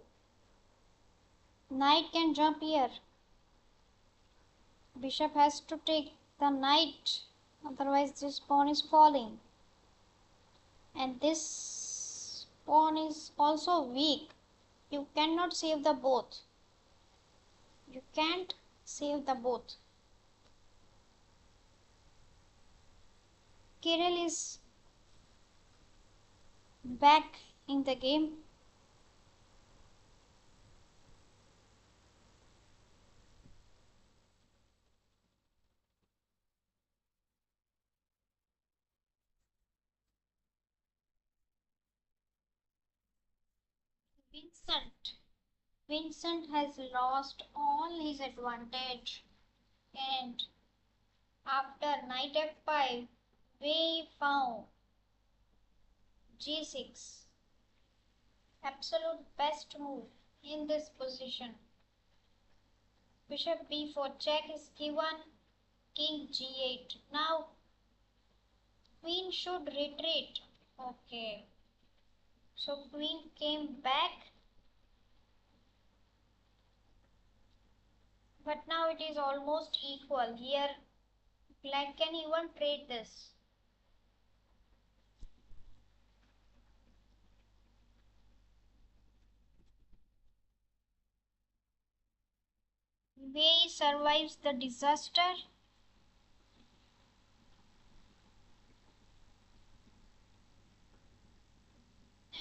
Speaker 1: Knight can jump here. Bishop has to take the knight. Otherwise this pawn is falling. And this pawn is also weak. You cannot save the both. You can't save the both. Kirill is back in the game. Vincent. Vincent has lost all his advantage, and after knight f5, we found g6. Absolute best move in this position. Bishop b4 check is given, king g8. Now queen should retreat. Okay. So queen came back. But now it is almost equal. Here black can even trade this. Wei survives the disaster.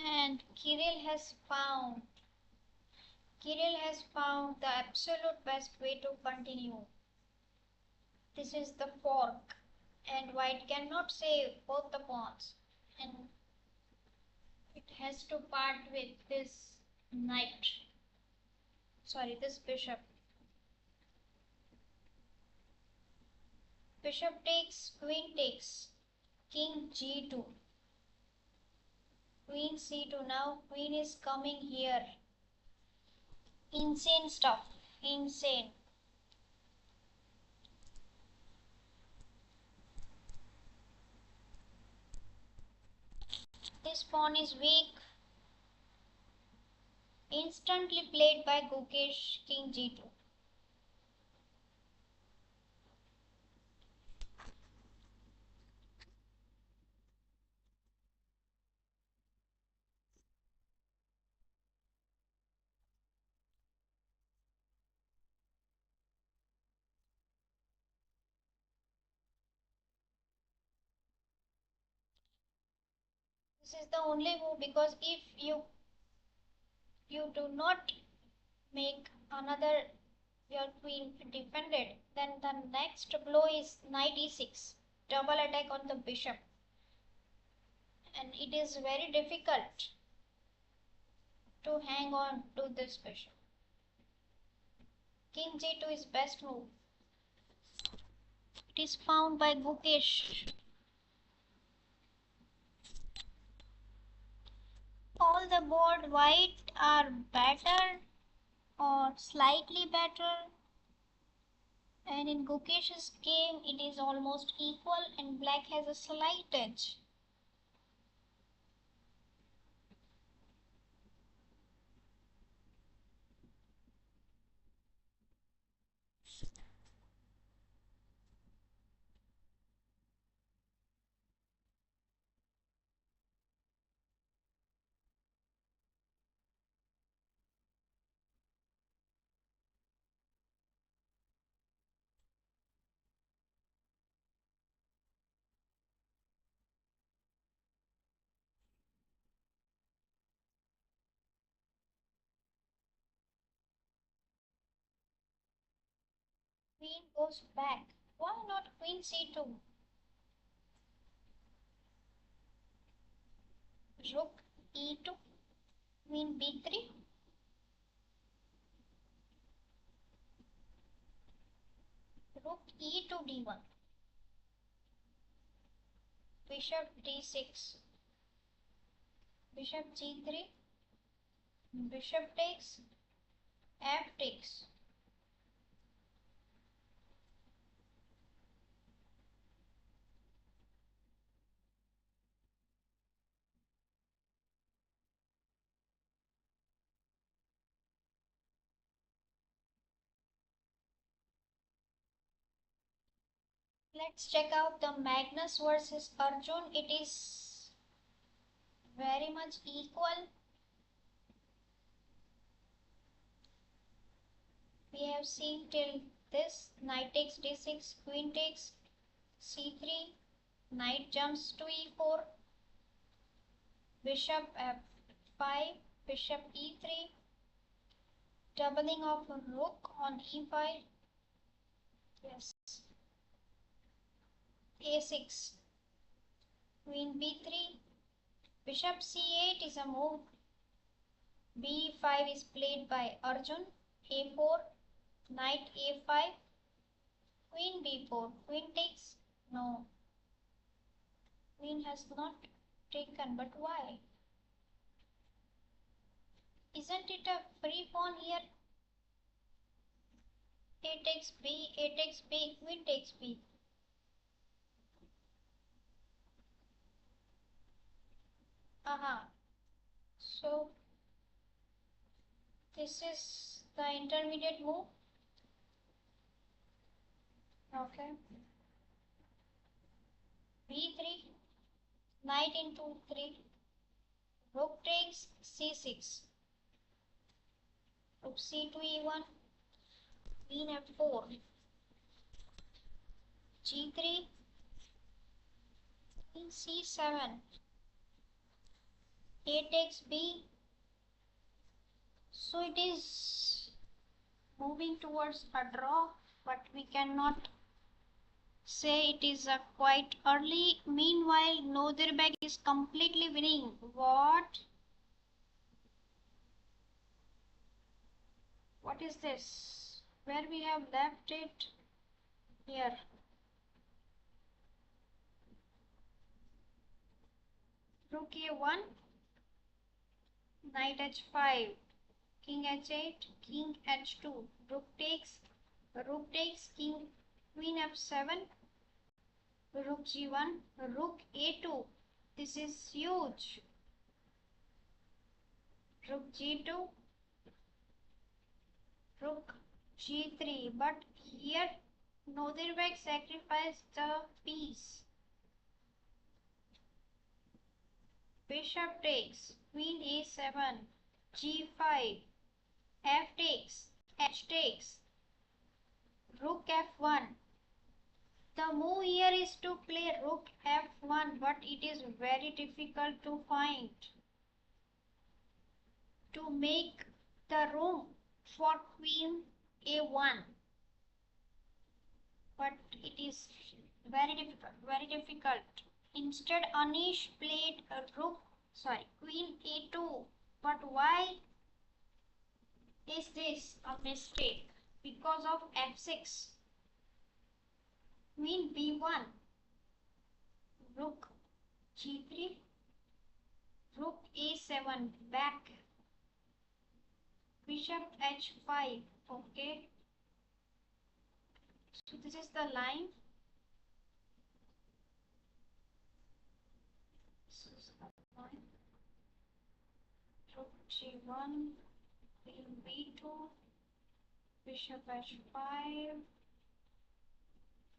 Speaker 1: And Kirill has found the absolute best way to continue. This is the fork, and white cannot save both the pawns, and it has to part with this knight. Sorry, this bishop. Bishop takes, queen takes, king g2. Queen c2. Now queen is coming here. Insane stuff. Insane. This pawn is weak. Instantly played by Gukesh, king g2. This is the only move, because if you do not make another your queen defended, then the next blow is knight e6, double attack on the bishop, and it is very difficult to hang on to this bishop. King g2 is best move. It is found by Gukesh. All the board white are better or slightly better, and in Gukesh's game it is almost equal, and black has a slight edge. Queen goes back. Why not queen c2? Rook e2, queen b3, rook e2 d1, bishop d6, bishop g3, bishop takes, f takes. Let's check out the Magnus versus Arjun. It is very much equal. We have seen till this knight takes d6, queen takes c3, knight jumps to e4, bishop f5, bishop e3, doubling of rook on e5, yes, a6, queen b3, bishop c8 is a move, B5 is played by Arjun. A4, knight A5, queen B4, queen takes, no, queen has not taken, but why? Isn't it a free pawn here? A takes B, A takes B, queen takes B. Aha. So this is the intermediate move. Okay. B3, knight into 3, rook takes C6, rook C2 E1, queen F4, G3, queen C7, A takes B. So it is moving towards a draw, but we cannot say it is a quite early. Meanwhile, Northern is completely winning. What? What is this? Where we have left it? Here. Rook A1, knight H5, king H8, king H2, rook takes, king, queen F7, rook G1, rook A2. This is huge. Rook G2, rook G3. But here Northern sacrificed the piece. Bishop takes, queen A7, G5, F takes, H takes, rook F1. The move here is to play rook F1, but it is very difficult to find, to make the room for queen A1. But it is very difficult, very difficult. Instead, Anish played a queen A2. But why is this a mistake? Because of F6. Queen B1, rook G3, rook A7 back, bishop H5. Okay, so this is the line. This is the line. Rook G1, queen B2, bishop H5,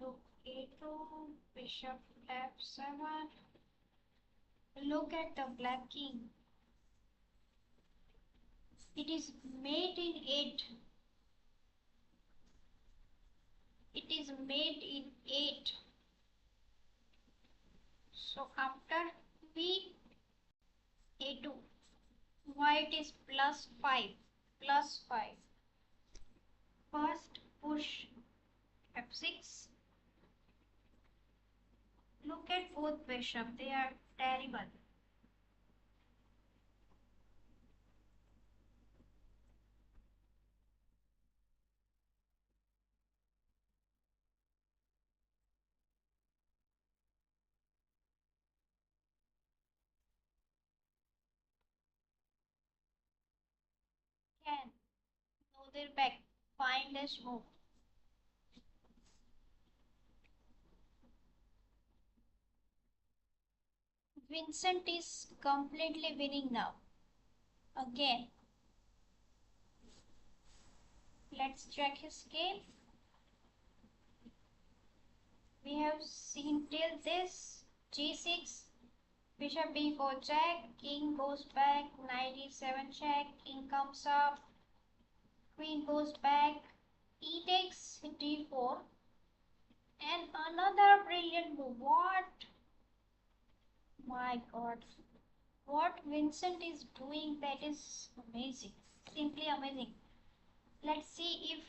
Speaker 1: rook A2, bishop F7. Look at the black king. It is mate in 8. It is mate in 8. So after B A2, white is plus 5. Plus 5. First push F6. Look at both bishop. They are terrible. Can Northern find a move? Vincent is completely winning now. Again, let's check his game. We have seen till this G6, bishop B4 check, king goes back, knight E7 check, king comes up, queen goes back, e takes D4, and another brilliant move. What? My God. What Vincent is doing, that is amazing. Simply amazing. Let's see if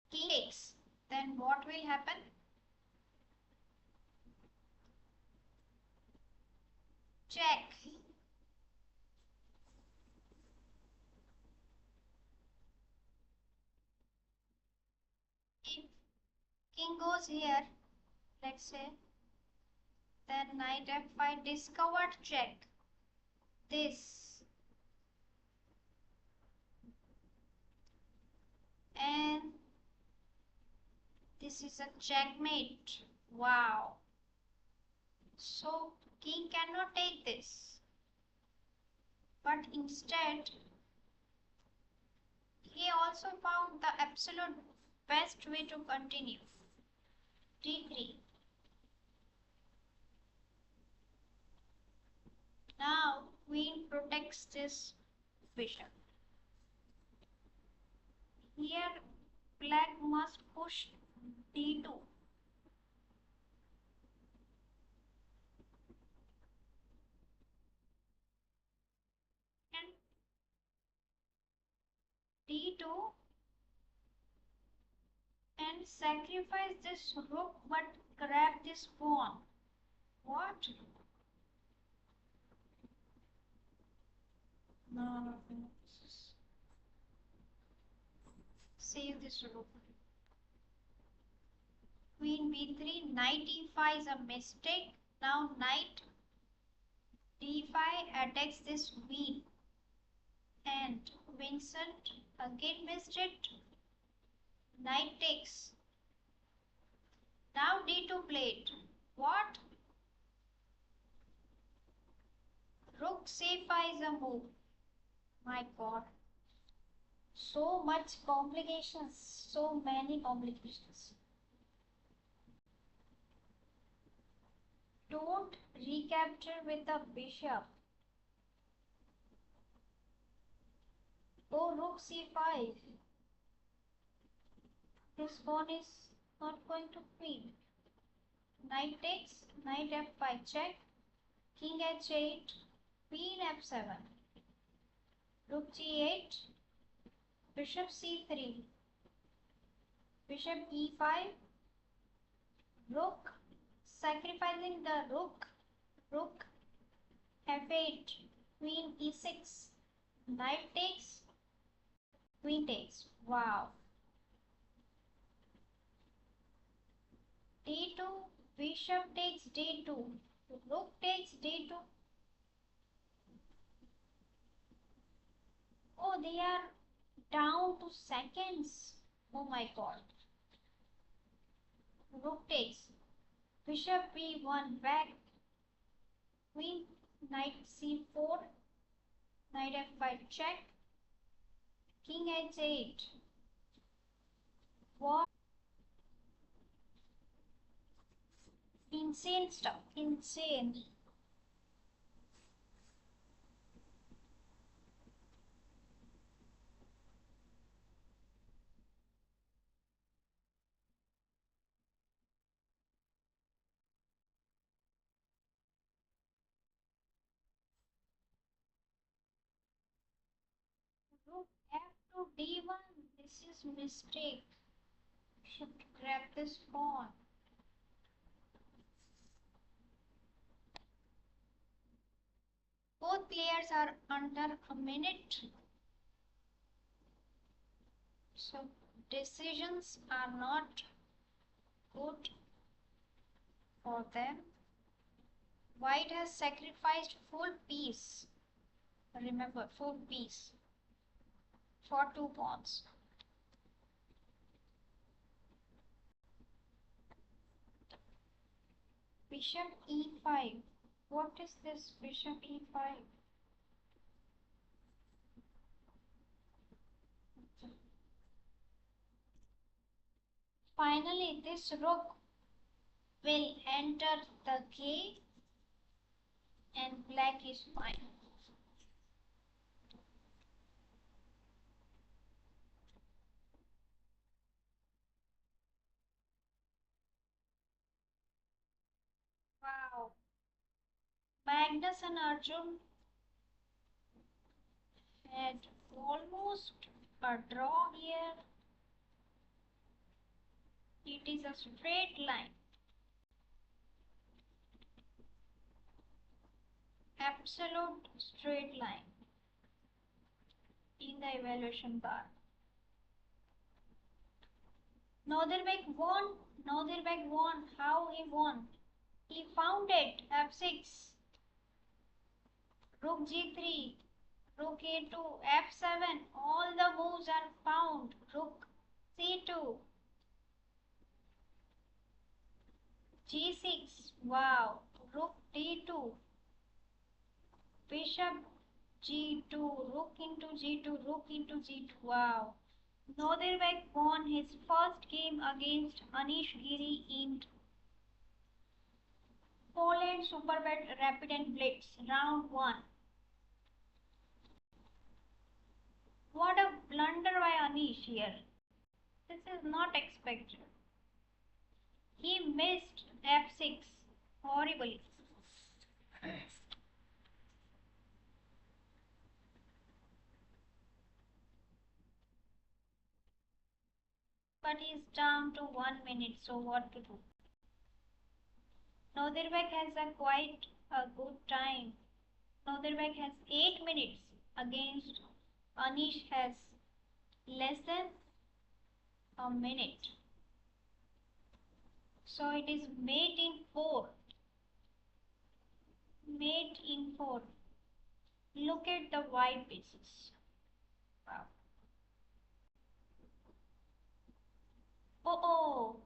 Speaker 1: king takes, then what will happen? Check. King goes here, let's say. Then knight f5, discovered check. This. And this is a checkmate. Wow. So king cannot take this. But instead, he also found the absolute best way to continue. d3. Now queen protects this bishop. Here black must push d2. And d2 and sacrifice this rook but grab this pawn. What? No. Save this rook. Queen b3, knight e5 is a mistake. Now knight d5 attacks this queen. And Vincent again missed it. Knight takes. Now d2 played. What? Rook c5 is a move. My god. So much complications. So many complications. Don't recapture with the bishop. Oh, rook c5. This pawn is not going to queen. Knight takes, knight f5 check, king h8, queen f7, rook g8, bishop c3, bishop e5, rook, sacrificing the rook, rook f8, queen e6, knight takes, queen takes. Wow. d2, bishop takes d2, rook takes d2. Oh, they are down to seconds. Oh my god. Rook takes, bishop b1 back, queen, knight c4, knight f5 check, king h8. What? Insane stuff. Insane. Rook f to d1. This is mistake. Should grab this pawn. Both players are under a minute. So decisions are not good for them. White has sacrificed full piece. Remember, full piece for two pawns. Bishop e5. What is this bishop e5? Finally, this rook will enter the game and black is fine. Wow. Magnus and Arjun had almost a draw here. It is a straight line. Absolute straight line in the evaluation bar. Norderbeck won. Norderbeck won. How he won? He found it. F6. Rook G3. Rook A2. F7. All the moves are found. Rook C2. G6. Wow. Rook D2. Bishop G2. Rook into G2. Rook into G2. Wow. Norderbeck won his first game against Anish Giri in Poland Superbet Rapid and Blitz round 1. What a blunder by Anish here. This is not expected. He missed F6 horribly. But he's down to 1 minute, so what to do? Norderbeck has quite a good time. Norderbeck has 8 minutes against Anish has less than a minute. So it is mate in 4. Mate in 4. Look at the white pieces. Wow. Oh.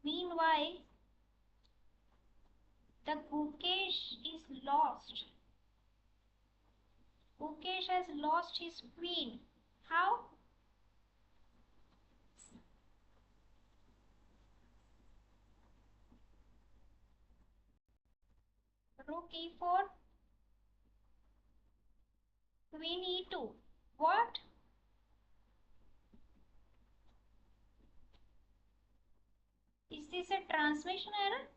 Speaker 1: Meanwhile, the Gukesh is lost. Gukesh has lost his queen. How? Rook e4. Queen e2. What? Is this a transmission error?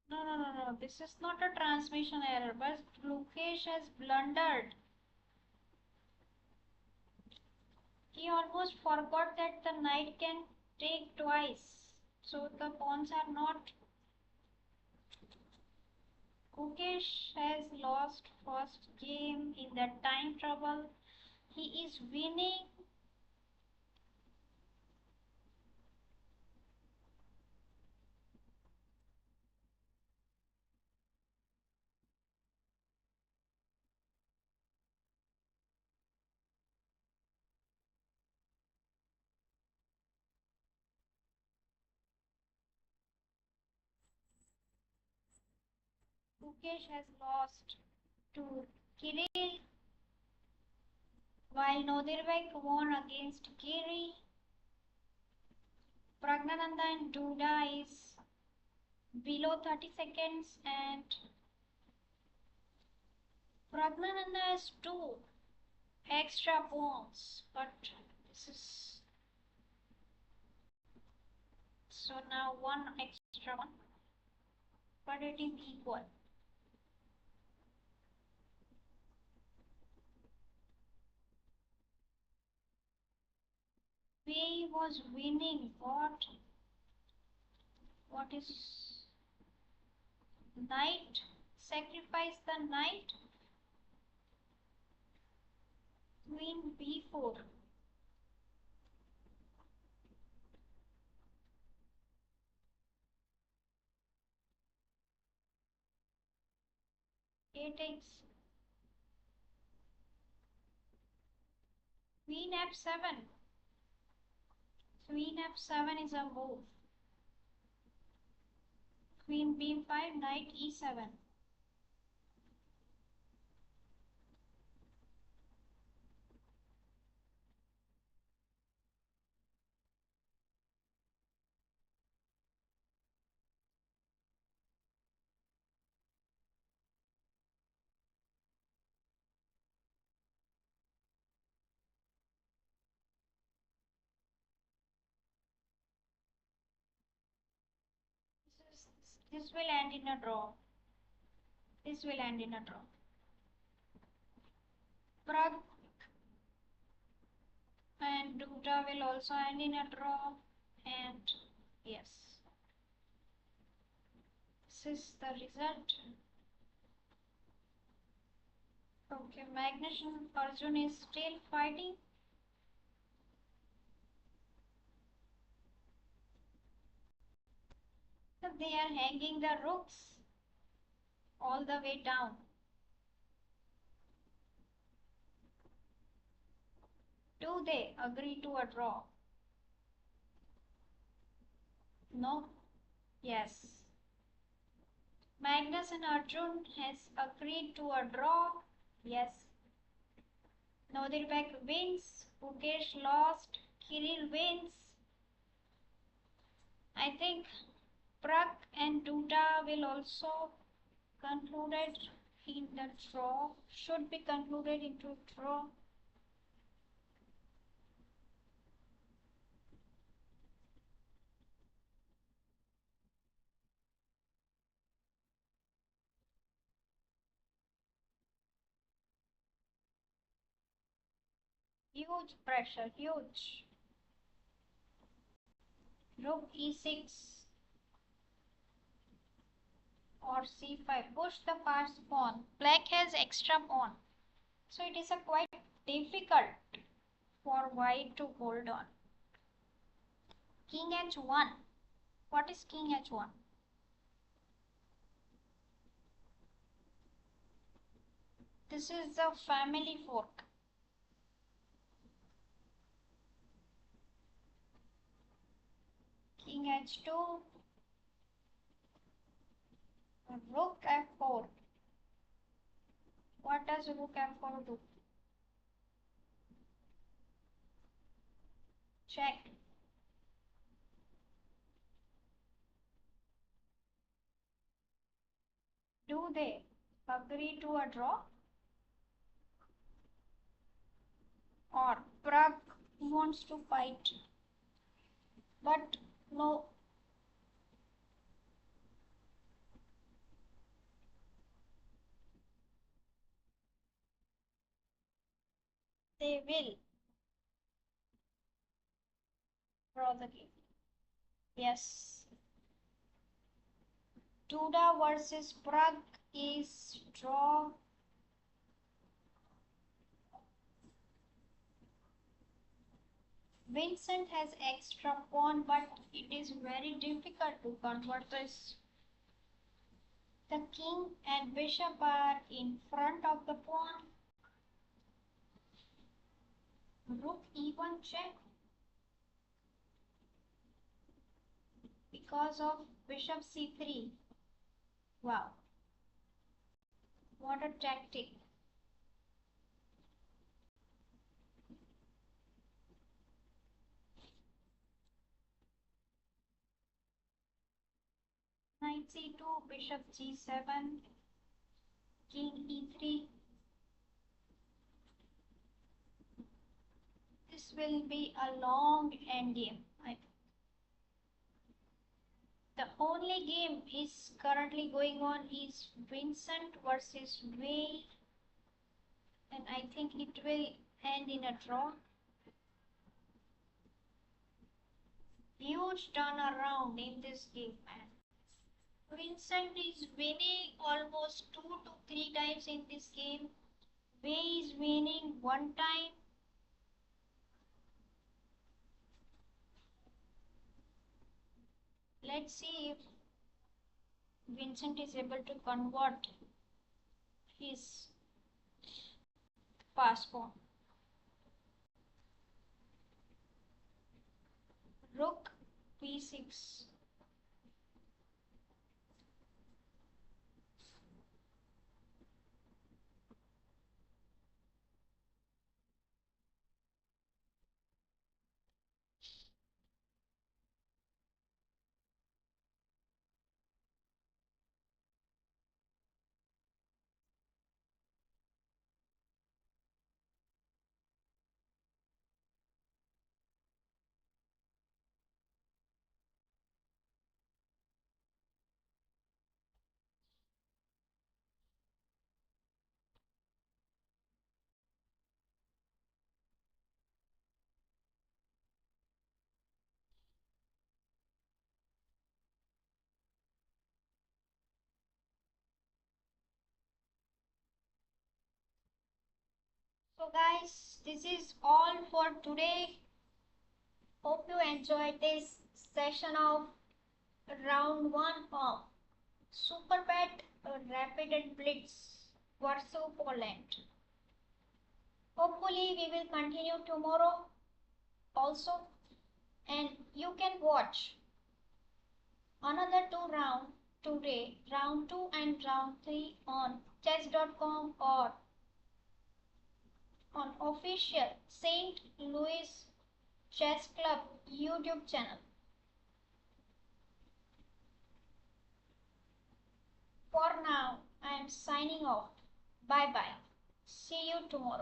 Speaker 1: No. This is not a transmission error, but Gukesh has blundered. He almost forgot that the knight can take twice. So the pawns are not. Gukesh has lost first game in the time trouble. He is winning. Gukesh has lost to Kirill, while Norderbeck won against Giri. Pragnananda and Duda is below 30 seconds, and Pragnananda has 2 extra pawns, but this is so now 1 extra one, but it is equal. He was winning. What is knight? Sacrifice the knight. Queen b4. A takes Queen f7. Queen f7 is a move. Queen b5, knight e7. This will end in a draw. This will end in a draw. Prague and Duda will also end in a draw. And yes, this is the result. Okay, Magnus and Arjun is still fighting. So they are hanging the rooks all the way down. Do they agree to a draw? No? Yes. Magnus and Arjun has agreed to a draw. Yes. Nodirbek wins. Mukesh lost. Kirill wins. I think Prak and Duda will also concluded in the draw. Should be concluded into draw. Huge pressure, huge. Rook e6 or c5. Push the pass pawn. Black has extra pawn. So it is a quite difficult for white to hold on. King h1. What is king h1? This is the family fork. King h2. Rook f4. What does rook f4 do? Check. Do they agree to a draw? Or Prague wants to fight? But no, they will draw the game. Yes. Duda versus Prague is draw. Vincent has extra pawn, but it is very difficult to convert this. The king and bishop are in front of the pawn. Rook e1 check because of bishop c3. Wow, what a tactic. Knight c2, bishop g7, king e3. This will be a long endgame. The only game is currently going on is Vincent versus Wei, and I think it will end in a draw. Huge turnaround in this game, man. Vincent is winning almost 2 to 3 times in this game. Wei is winning 1 time. Let's see if Vincent is able to convert his passport. Rook b6. So guys, this is all for today. Hope you enjoyed this session of round 1 of Super Pet Rapid and Blitz Warsaw, Poland. Hopefully we will continue tomorrow also, and you can watch another 2 rounds today, round 2 and round 3 on chess.com or on official St. Louis Chess Club YouTube channel. For now, I am signing off. Bye bye. See you tomorrow.